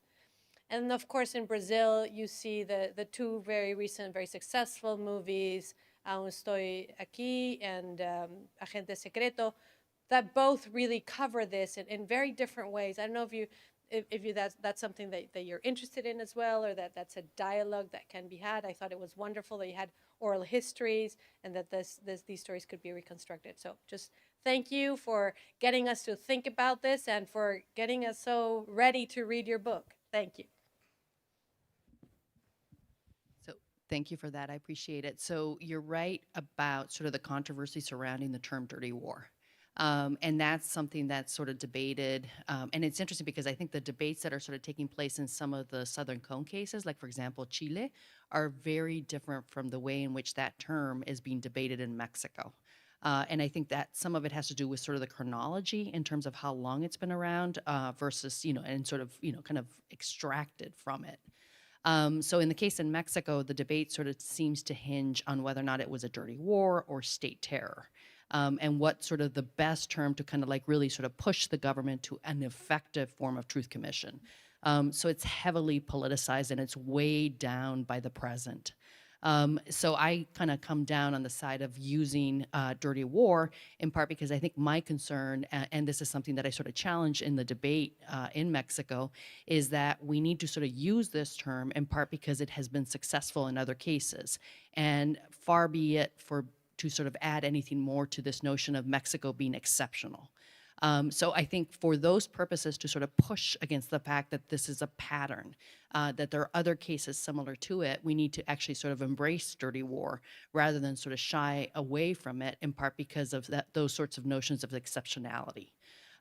And of course, in Brazil, you see the two very recent, very successful movies, Aún Estoy Aquí and Agente Secreto, that both really cover this in very different ways. I don't know if that's something that you're interested in as well, or that's a dialogue that can be had. I thought it was wonderful that you had oral histories and that these stories could be reconstructed. So just thank you for getting us to think about this and for getting us so ready to read your book. Thank you. So thank you for that. I appreciate it. So you're right about sort of the controversy surrounding the term dirty war. And that's something that's sort of debated. And it's interesting because I think the debates that are sort of taking place in some of the Southern Cone cases, like for example, Chile, are very different from the way in which that term is being debated in Mexico. And I think that some of it has to do with sort of the chronology in terms of how long it's been around versus, and sort of, kind of extracted from it. So in the case in Mexico, the debate sort of seems to hinge on whether or not it was a dirty war or state terror. And what sort of the best term to kind of like really sort of push the government to an effective form of truth commission. So it's heavily politicized and it's weighed down by the present. So I kind of come down on the side of using dirty war, in part because I think my concern, and this is something that I sort of challenge in the debate in Mexico, is that we need to sort of use this term in part because it has been successful in other cases. And far be it for to sort of add anything more to this notion of Mexico being exceptional. So I think for those purposes to sort of push against the fact that this is a pattern, that there are other cases similar to it, we need to actually sort of embrace dirty war rather than sort of shy away from it, in part because of those sorts of notions of exceptionality.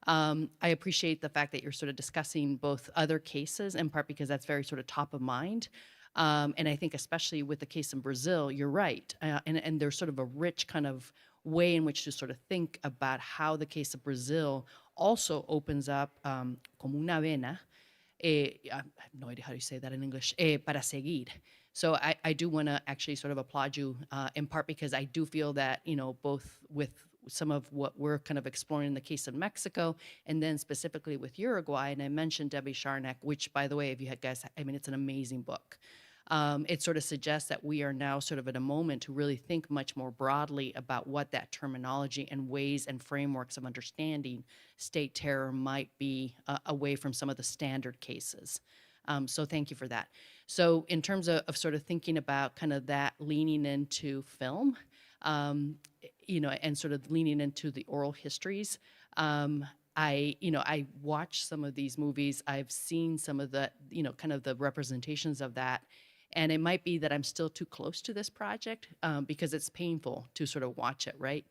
I appreciate the fact that you're sort of discussing both other cases, in part because that's very sort of top of mind. And I think especially with the case in Brazil, you're right. And there's sort of a rich kind of way in which to sort of think about how the case of Brazil also opens up como una vena, I have no idea how you say that in English, para seguir. So I do want to actually sort of applaud you in part because I do feel that, you know, both with some of what we're kind of exploring in the case of Mexico and then specifically with Uruguay, and I mentioned Debbie Sharnack, which, by the way, if you had guys, I mean, it's an amazing book. It sort of suggests that we are now sort of at a moment to really think much more broadly about what that terminology and ways and frameworks of understanding state terror might be away from some of the standard cases. So thank you for that. So in terms of sort of thinking about kind of that leaning into film, you know, and sort of leaning into the oral histories, I watch some of these movies. I've seen some of the, you know, kind of the representations of that. And it might be that I'm still too close to this project because it's painful to sort of watch it, right?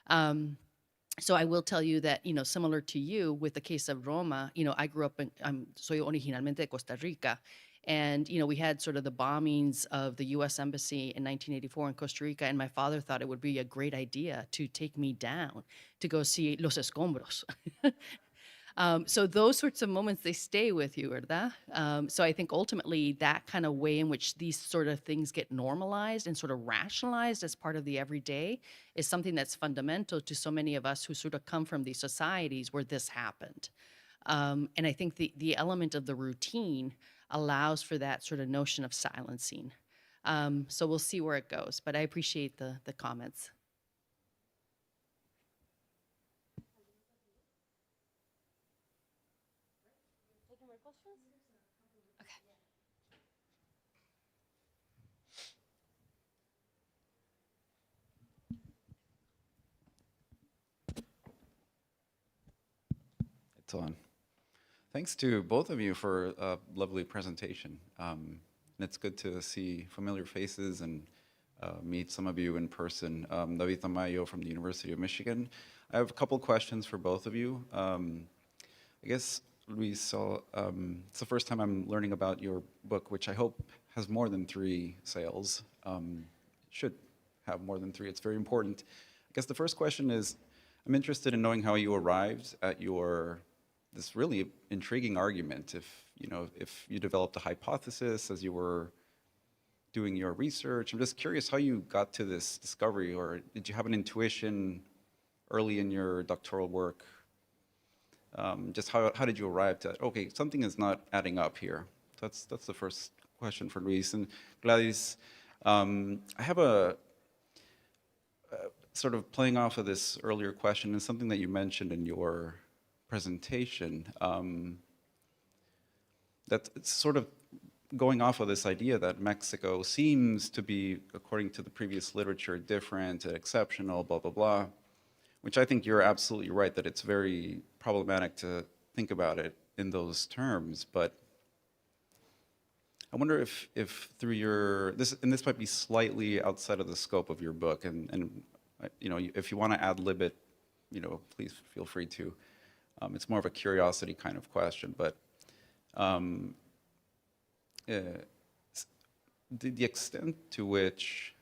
So I will tell you that, you know, similar to you with the case of Roma, you know, I grew up in, soy originalmente de Costa Rica. And, you know, we had sort of the bombings of the US Embassy in 1984 in Costa Rica. And my father thought it would be a great idea to take me down to go see Los Escombros. So those sorts of moments, they stay with you, ¿verdad? So I think ultimately that kind of way in which these sort of things get normalized and sort of rationalized as part of the everyday is something that's fundamental to so many of us who sort of come from these societies where this happened. And I think the element of the routine allows for that sort of notion of silencing. So we'll see where it goes, but I appreciate the comments. It's on. Thanks to both of you for a lovely presentation. And it's good to see familiar faces and meet some of you in person. David Tamayo from the University of Michigan. I have a couple questions for both of you. I guess, Luis, so, it's the first time I'm learning about your book, which I hope has more than 3 sales. Should have more than 3. It's very important. I guess the first question is, I'm interested in knowing how you arrived at this really intriguing argument. If you developed a hypothesis as you were doing your research, I'm just curious how you got to this discovery, or did you have an intuition early in your doctoral work? Just how did you arrive to, okay, something is not adding up here? That's the first question for Luis. And Gladys, I have a sort of playing off of this earlier question and something that you mentioned in your presentation, that it's sort of going off of this idea that Mexico seems to be, according to the previous literature, different, exceptional, blah, blah, blah, which I think you're absolutely right that it's very problematic to think about it in those terms. But I wonder if through your, this might be slightly outside of the scope of your book, and you know, if you want to ad-lib it, you know, please feel free to. It's more of a curiosity kind of question, but the extent to which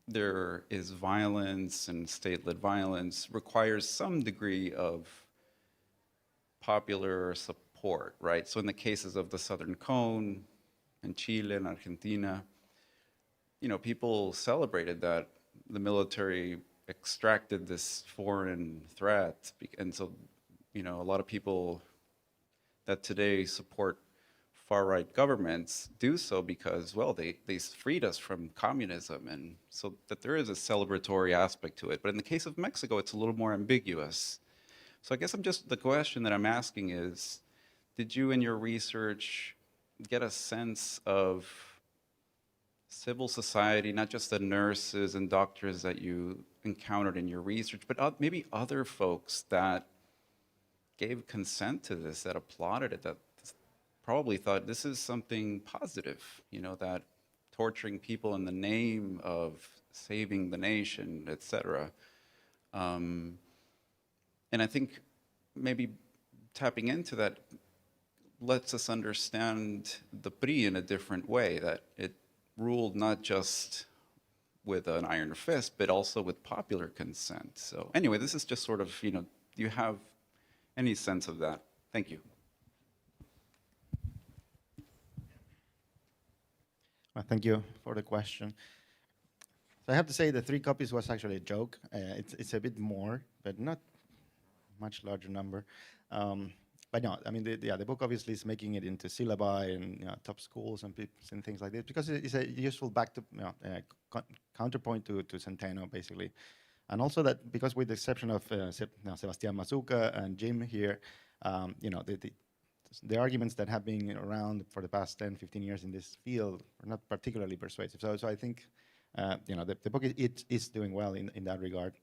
there is violence and state-led violence requires some degree of popular support, right? So in the cases of the Southern Cone in Chile and Argentina, you know, people celebrated that the military extracted this foreign threat, and so, you know, a lot of people that today support far-right governments do so because, well, they freed us from communism, and so that there is a celebratory aspect to it. But in the case of Mexico, it's a little more ambiguous. So I guess the question that I'm asking is, did you in your research get a sense of civil society, not just the nurses and doctors that you encountered in your research, but maybe other folks that gave consent to this, that applauded it, that probably thought this is something positive, that torturing people in the name of saving the nation, etc. And I think maybe tapping into that lets us understand the PRI in a different way, that it ruled not just with an iron fist, but also with popular consent. So anyway, this is just sort of, do you have any sense of that? Thank you. Well, thank you for the question. So I have to say the 3 copies was actually a joke. It's a bit more, but not much larger number. But no, I mean, the book obviously is making it into syllabi and top schools and things like this because it's a useful counterpoint to Centeno, basically. And also that because with the exception of Sebastián Mazuca and Jim here, the arguments that have been around for the past 10, 15 years in this field are not particularly persuasive. So I think the book is doing well in that regard.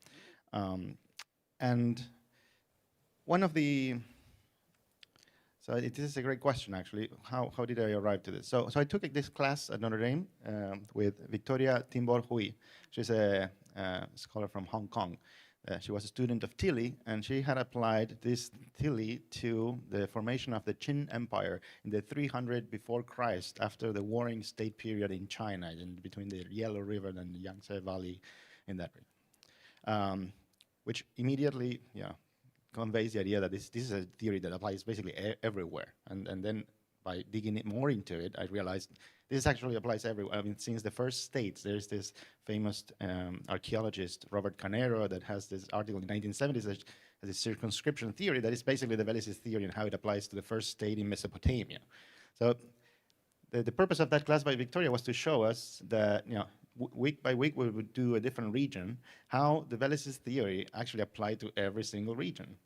And one of the this is a great question, actually. How did I arrive to this? So I took this class at Notre Dame with Victoria Timbor Hui. She's a scholar from Hong Kong. She was a student of Tilly, and she had applied this Tilly to the formation of the Qin Empire in the 300 before Christ, after the Warring State period in China, between the Yellow River and the Yangtze Valley in that region. Which immediately, conveys the idea that this is a theory that applies basically everywhere. And then by digging more into it, I realized this actually applies everywhere. I mean, since the first states, there's this famous archaeologist, Robert Canero, that has this article in the 1970s that has a circumscription theory that is basically the Velis's theory and how it applies to the first state in Mesopotamia. So the purpose of that class by Victoria was to show us that, week by week we would do a different region, how the Velis's theory actually applied to every single region.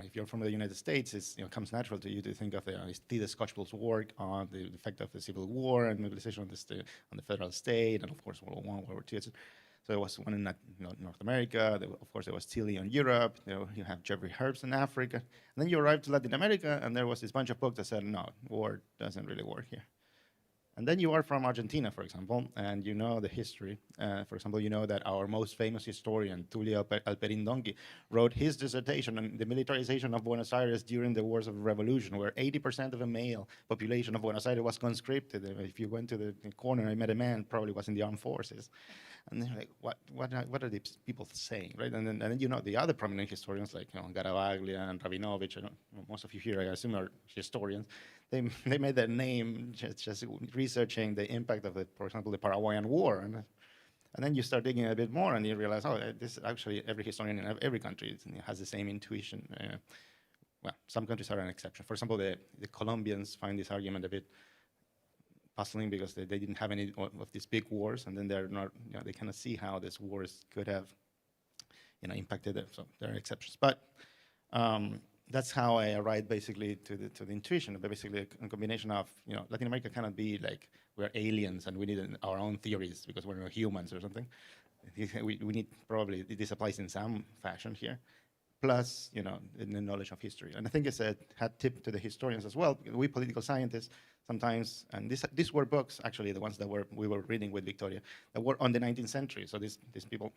If you're from the United States, it comes natural to you to think of the Scotchbull's work on the effect of the Civil War and mobilization on the federal state, and of course World War I, World War II. So there was one in North America. Of course, there was Tilly in Europe. You have Jeffrey Herbst in Africa. And then you arrived to Latin America, and there was this bunch of books that said, no, war doesn't really work here. And then you are from Argentina, for example, and you know the history. For example, you know that our most famous historian, Tulio Alperín Donkey, wrote his dissertation on the militarization of Buenos Aires during the Wars of Revolution, where 80% of the male population of Buenos Aires was conscripted. If you went to the corner and met a man, probably was in the armed forces. And they're like, what are these people saying, right? And then the other prominent historians like Garavaglia and Rabinovich, and most of you here, I assume, are historians. They made their name just researching the impact of, for example, the Paraguayan War. And then you start digging a bit more, and you realize, this actually every historian in every country has the same intuition. Well, some countries are an exception. For example, the Colombians find this argument a bit puzzling because they didn't have any of these big wars, and then they're not, they cannot see how these wars could have, impacted them. So there are exceptions, but that's how I arrived basically to the intuition of basically a combination of, Latin America cannot be like we're aliens and we need our own theories because we're not humans or something. We need probably this applies in some fashion here. Plus, the knowledge of history, and I think it's a hat tip to the historians as well. We political scientists sometimes, and these were books actually, the ones that we were reading with Victoria, that were on the 19th century. So these people,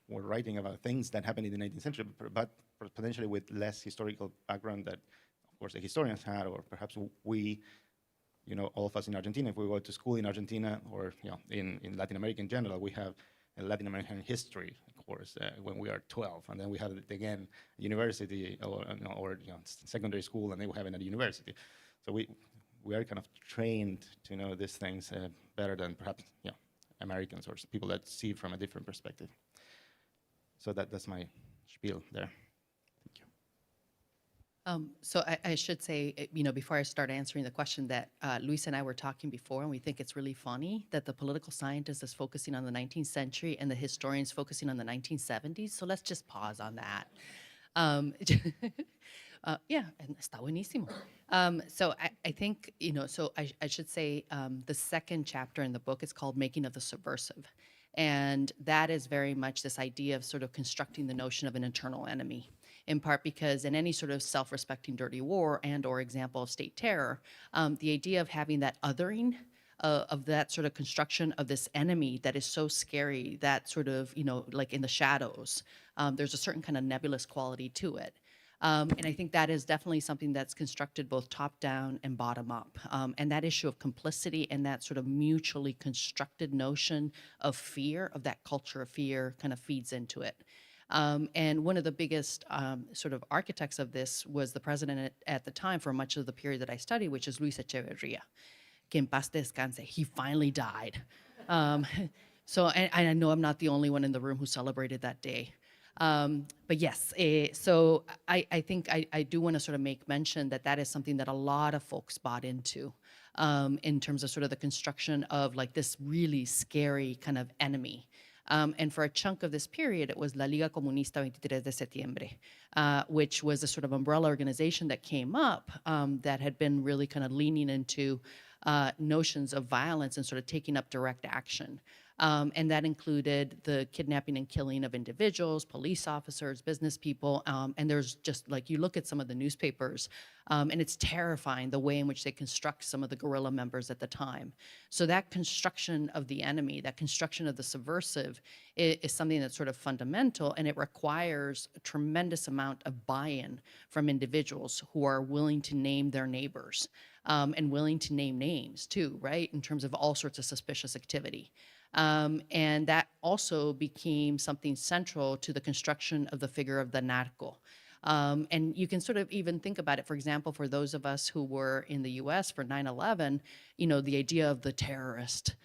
were writing about things that happened in the 19th century, but potentially with less historical background that, of course, the historians had, or perhaps we, all of us in Argentina, if we go to school in Argentina or in Latin America in general, we have a Latin American history course when we are 12, and then we have it again university or secondary school, and then we have it at university. So we are kind of trained to know these things better than perhaps Americans or people that see from a different perspective. So that's my spiel there. Thank So I should say, before I start answering the question, that Luis and I were talking before, and we think it's really funny that the political scientist is focusing on the 19th century and the historians focusing on the 1970s. So let's just pause on that. Yeah, and está buenísimo. So I think, so I should say the second chapter in the book is called Making of the Subversive. And that is very much this idea of sort of constructing the notion of an internal enemy, in part because in any sort of self-respecting dirty war and or example of state terror, the idea of having that othering of that sort of construction of this enemy that is so scary, that sort of, like in the shadows, there's a certain kind of nebulous quality to it. And I think that is definitely something that's constructed both top down and bottom up. And that issue of complicity and that sort of mutually constructed notion of fear, of that culture of fear, kind of feeds into it. And one of the biggest sort of architects of this was the president at the time for much of the period that I studied, which is Luis Echeverria. Que en paz descanse. He finally died. So I know I'm not the only one in the room who celebrated that day. But yes, so I think I do want to sort of make mention that that is something that a lot of folks bought into in terms of sort of the construction of like this really scary kind of enemy. And for a chunk of this period, it was La Liga Comunista 23 de Septiembre, which was a sort of umbrella organization that came up that had been really kind of leaning into notions of violence and sort of taking up direct action. And that included the kidnapping and killing of individuals, police officers, business people. And there's just like, you look at some of the newspapers and it's terrifying the way in which they construct some of the guerrilla members at the time. So that construction of the enemy, that construction of the subversive is something that's sort of fundamental, and it requires a tremendous amount of buy-in from individuals who are willing to name their neighbors and willing to name names too, right? In terms of all sorts of suspicious activity. And that also became something central to the construction of the figure of the narco. And you can sort of even think about it, for example, for those of us who were in the US for 9/11, the idea of the terrorist,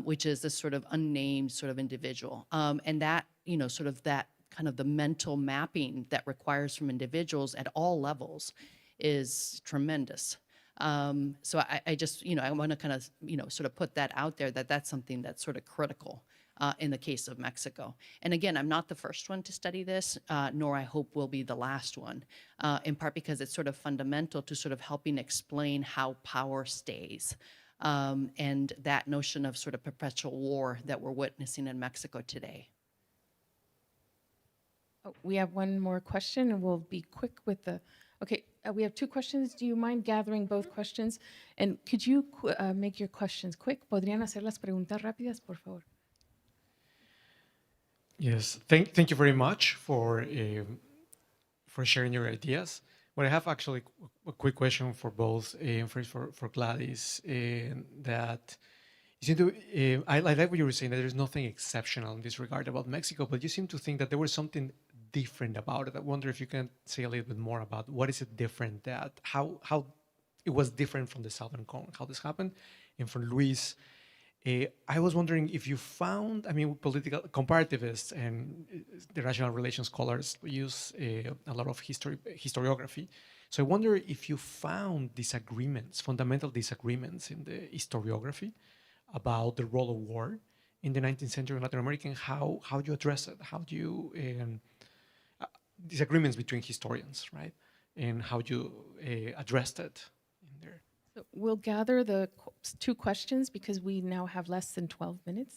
which is this sort of unnamed sort of individual. And that, sort of that kind of the mental mapping that requires from individuals at all levels is tremendous. So I just, I want to kind of, sort of put that out there, that that's something that's sort of critical in the case of Mexico. And again, I'm not the first one to study this, nor I hope will be the last one, in part because it's sort of fundamental to sort of helping explain how power stays. And that notion of sort of perpetual war that we're witnessing in Mexico today. Oh, we have one more question, and we'll be quick with the. Okay, we have two questions. Do you mind gathering both questions? And could you make your questions quick? ¿Podrían hacer las preguntas rápidas, por favor? Yes, thank you very much for sharing your ideas. But I have actually a quick question for both, first for Gladys, that you seem to, I like what you were saying, that there's nothing exceptional in this regard about Mexico, but you seem to think that there was something different about it. I wonder if you can say a little bit more about what is it different, that how it was different from the Southern Cone, how this happened. And for Luis, I was wondering if you found, political comparativists and the rational relations scholars use a lot of historiography. So I wonder if you found disagreements, fundamental disagreements in the historiography about the role of war in the 19th century in Latin America, and how you address it, how do you, disagreements between historians, right? And how you addressed it in there. So we'll gather the two questions because we now have less than 12 minutes.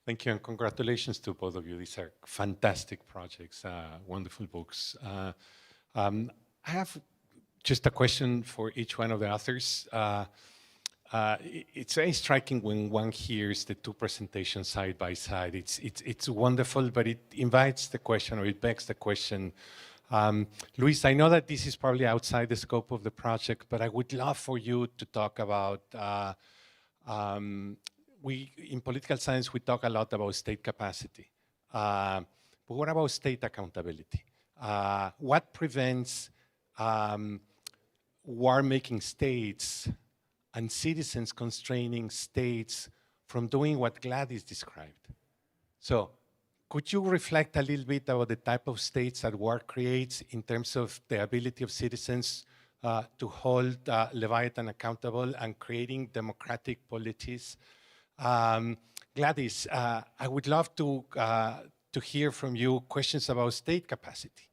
Thank you, and congratulations to both of you. These are fantastic projects, wonderful books. I have just a question for each one of the authors. It's very striking when one hears the two presentations side by side. It's wonderful, but it invites the question, or it begs the question. Luis, I know that this is probably outside the scope of the project, but I would love for you to talk about, in political science, we talk a lot about state capacity. But what about state accountability? What prevents war-making states and citizens constraining states from doing what Gladys described? So could you reflect a little bit about the type of states that war creates in terms of the ability of citizens to hold Leviathan accountable and creating democratic polities? Gladys, I would love to hear from you questions about state capacity.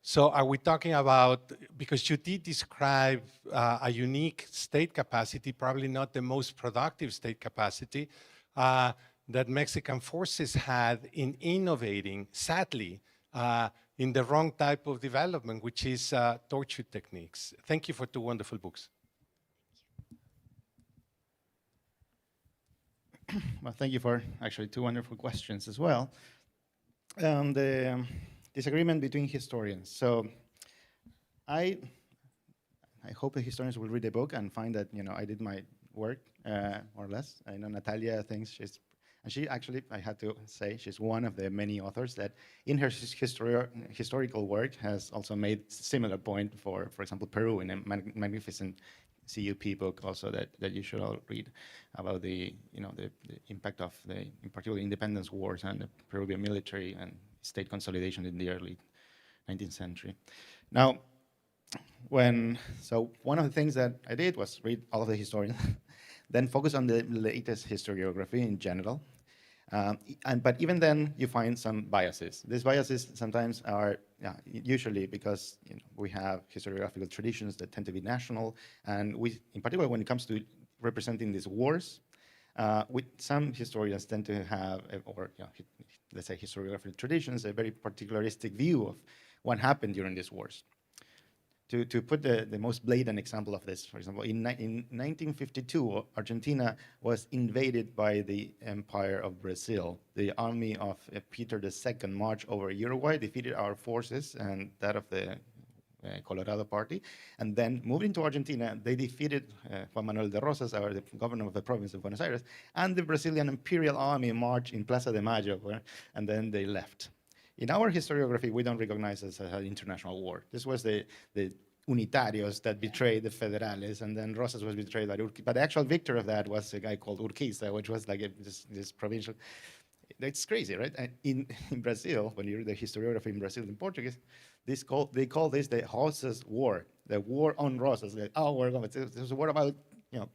So are we talking about, because you did describe a unique state capacity, probably not the most productive state capacity, that Mexican forces had in innovating, sadly, in the wrong type of development, which is torture techniques. Thank you for two wonderful books. Well, thank you for actually two wonderful questions as well. The disagreement between historians. So I hope the historians will read the book and find that I did my work more or less. I know Natalia thinks she actually, I had to say, she's one of the many authors that in her historical work has also made similar point for example, Peru in a magnificent CUP book also that you should all read about the impact of in particular independence wars and the Peruvian military and state consolidation in the early 19th century. Now, one of the things that I did was read all of the historians, then focus on the latest historiography in general. But even then, you find some biases. These biases sometimes are usually because we have historiographical traditions that tend to be national, and in particular, when it comes to representing these wars, some historians tend to have, let's say historiographical traditions, a very particularistic view of what happened during these wars. To put the most blatant example of this, for example, in 1952, Argentina was invaded by the Empire of Brazil. The army of Peter II marched over Uruguay, defeated our forces and that of the Colorado Party, and then moved into Argentina. They defeated Juan Manuel de Rosas, the governor of the province of Buenos Aires, and the Brazilian Imperial Army marched in Plaza de Mayo, and then they left. In our historiography, we don't recognize this as an international war. This was the Unitarios that betrayed the Federales, and then Rosas was betrayed by Urquiza. But the actual victor of that was a guy called Urquiza, which was like this provincial. It's crazy, right? And in Brazil, when you read the historiography in Brazil in Portuguese, they call this the Rosas War, the war on Rosas. Like, it was a war about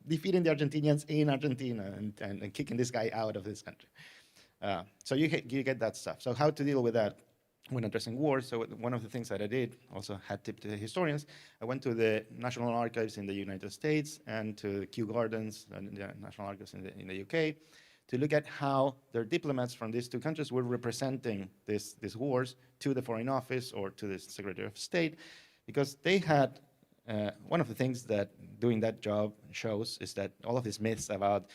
defeating the Argentinians in Argentina and kicking this guy out of this country. So you get that stuff. So how to deal with that when addressing wars? So one of the things that I did, also had tipped to the historians, I went to the National Archives in the United States and to the Kew Gardens and the National Archives in the UK to look at how their diplomats from these two countries were representing these wars to the Foreign Office or to the Secretary of State, because they had one of the things that doing that job shows is that all of these myths about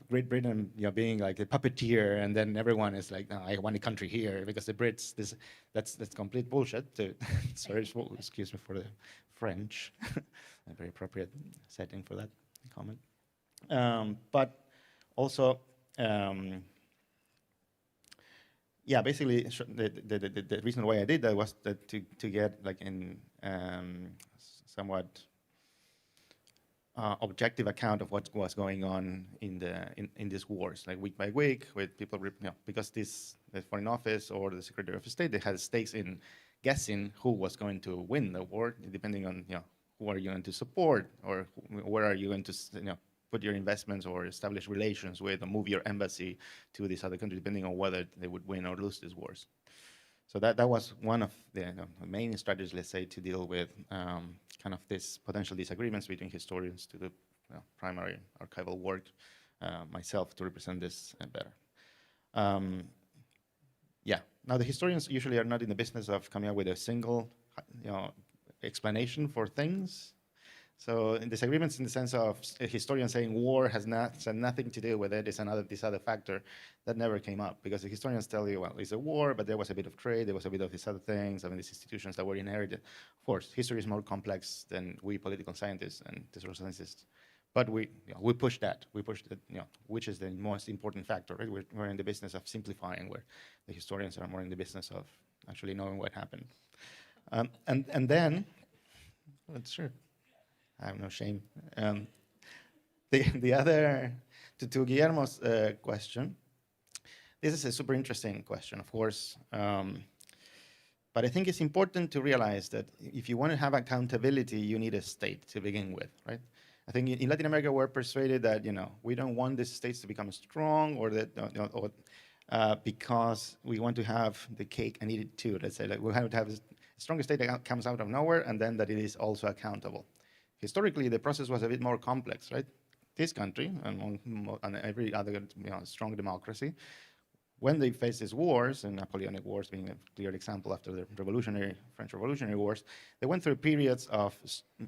Great Britain, being like a puppeteer, and then everyone is like, no, I want a country here because the Brits. That's complete bullshit. Sorry, excuse me for the French. A very appropriate setting for that comment. But also, basically, the reason why I did that was to get like in somewhat objective account of what was going on in these wars, like week by week, with people, because the Foreign Office or the Secretary of State, they had stakes in guessing who was going to win the war, depending on who are you going to support, or where are you going to put your investments or establish relations with, or move your embassy to this other country, depending on whether they would win or lose these wars. So that was one of the main strategies, let's say, to deal with kind of these potential disagreements between historians to the primary archival work, myself, to represent this better. Now the historians usually are not in the business of coming up with a single explanation for things. So in disagreements in the sense of a historian saying war has nothing to do with it, it's this other factor, that never came up, because the historians tell you, well, it's a war, but there was a bit of trade, there was a bit of these other things, these institutions that were inherited. Of course, history is more complex than we political scientists and social scientists. But we push that. We push that, which is the most important factor, right? We're in the business of simplifying, where the historians are more in the business of actually knowing what happened. And then, that's true. I have no shame. The other, to Guillermo's question, this is a super interesting question, of course. But I think it's important to realize that if you want to have accountability, you need a state to begin with, right? I think in Latin America, we're persuaded that we don't want these states to become strong, or that because we want to have the cake and eat it too. Let's say, like, we have to have a strong state that comes out of nowhere, and then that it is also accountable. Historically, the process was a bit more complex, right? This country and every other strong democracy, when they faced these wars, and Napoleonic Wars being a clear example after the French Revolutionary Wars, they went through periods of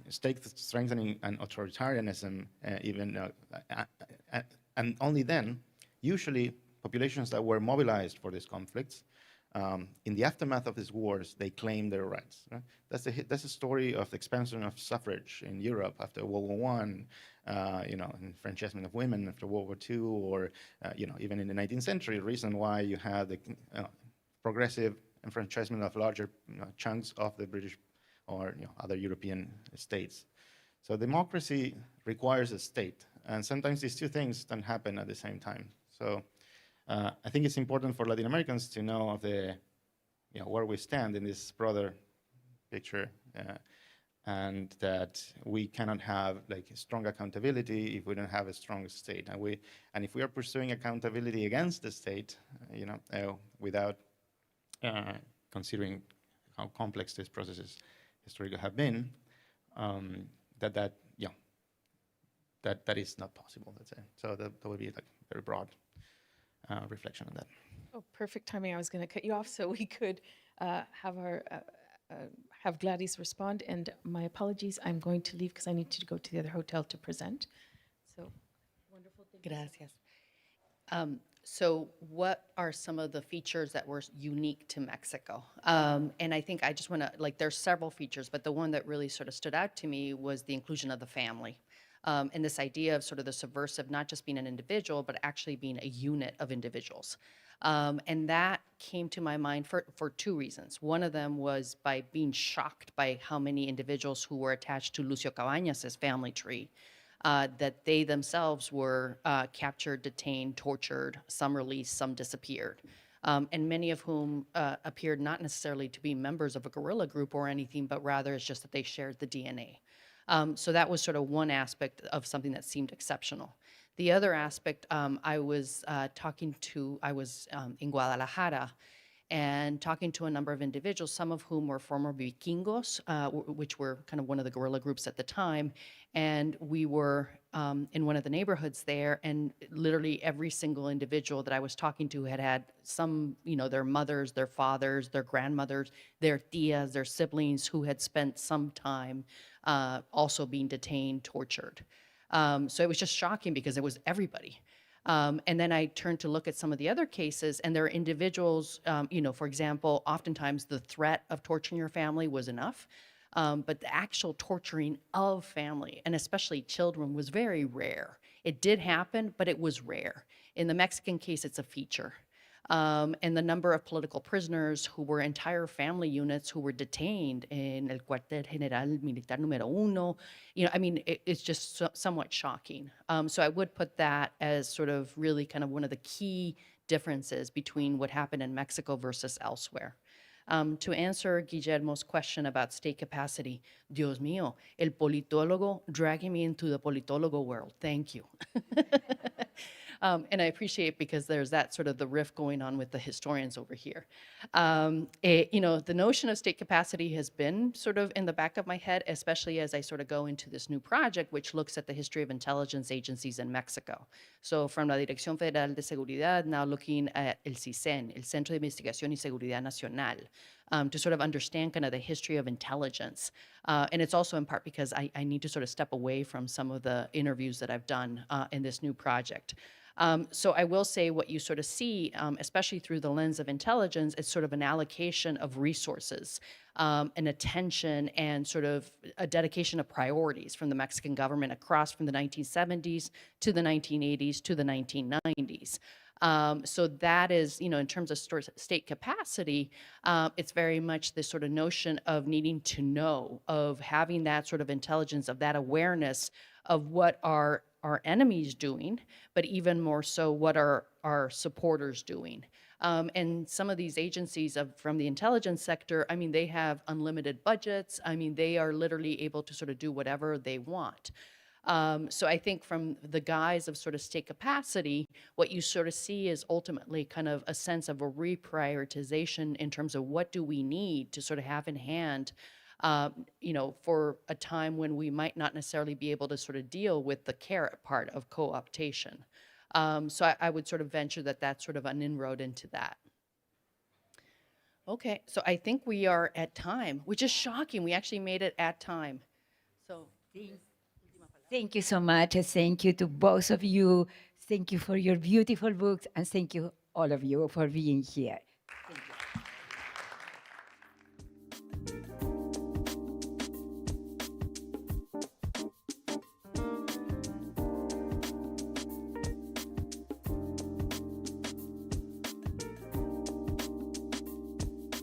state strengthening and authoritarianism, and only then, usually populations that were mobilized for these conflicts, in the aftermath of these wars, they claimed their rights. Right? That's the story of the expansion of suffrage in Europe after World War I, and enfranchisement of women after World War II, or even in the 19th century, the reason why you had the progressive enfranchisement of larger chunks of the British or other European states. So democracy requires a state, and sometimes these two things don't happen at the same time. So I think it's important for Latin Americans to know of where we stand in this broader picture, and that we cannot have like strong accountability if we don't have a strong state. And if we are pursuing accountability against the state, without considering how complex these processes historically have been, that is not possible. Let's say. So that would be like very broad reflection on that. Oh, perfect timing. I was going to cut you off so we could have Gladys respond. And my apologies, I'm going to leave because I need to go to the other hotel to present. So wonderful. Gracias. So what are some of the features that were unique to Mexico? And I think I just want to, there's several features, but the one that really sort of stood out to me was the inclusion of the family. And this idea of sort of the subversive, not just being an individual, but actually being a unit of individuals. And that came to my mind for two reasons. One of them was by being shocked by how many individuals who were attached to Lucio Cabañas' family tree, that they themselves were captured, detained, tortured, some released, some disappeared. And many of whom appeared not necessarily to be members of a guerrilla group or anything, but rather it's just that they shared the DNA. So that was sort of one aspect of something that seemed exceptional. The other aspect, I was in Guadalajara and talking to a number of individuals, some of whom were former vikingos, which were kind of one of the guerrilla groups at the time. And we were in one of the neighborhoods there, and literally every single individual that I was talking to had some, their mothers, their fathers, their grandmothers, their tias, their siblings who had spent some time also being detained, tortured. So it was just shocking because it was everybody. And then I turned to look at some of the other cases, and there are individuals, for example, oftentimes the threat of torturing your family was enough, but the actual torturing of family, and especially children, was very rare. It did happen, but it was rare. In the Mexican case, it's a feature. And the number of political prisoners who were entire family units who were detained in El Cuartel General Militar Número Uno, it's just somewhat shocking. So I would put that as sort of really kind of one of the key differences between what happened in Mexico versus elsewhere. To answer Guillermo's question about state capacity, Dios mío, el politólogo dragging me into the politólogo world. Thank you. And I appreciate because there's that sort of the riff going on with the historians over here. The notion of state capacity has been sort of in the back of my head, especially as I sort of go into this new project, which looks at the history of intelligence agencies in Mexico. So from la Dirección Federal de Seguridad, now looking at el CISEN, el Centro de Investigación y Seguridad Nacional, to sort of understand kind of the history of intelligence. And it's also in part because I need to sort of step away from some of the interviews that I've done in this new project. So I will say what you sort of see, especially through the lens of intelligence, is sort of an allocation of resources, an attention, and sort of a dedication of priorities from the Mexican government across from the 1970s to the 1980s to the 1990s. So that is, in terms of state capacity, it's very much this sort of notion of needing to know, of having that sort of intelligence, of that awareness of what our enemies doing, but even more so what are our supporters doing? And some of these agencies from the intelligence sector, I mean, they have unlimited budgets. I mean, they are literally able to sort of do whatever they want. So I think from the guise of sort of state capacity, what you sort of see is ultimately kind of a sense of a reprioritization in terms of what do we need to sort of have in hand, for a time when we might not necessarily be able to sort of deal with the carrot part of co-optation. So I would sort of venture that that's sort of an inroad into that. Okay, so I think we are at time, which is shocking. We actually made it at time. So. Thank you so much. Thank you to both of you. Thank you for your beautiful books, and thank you all of you for being here.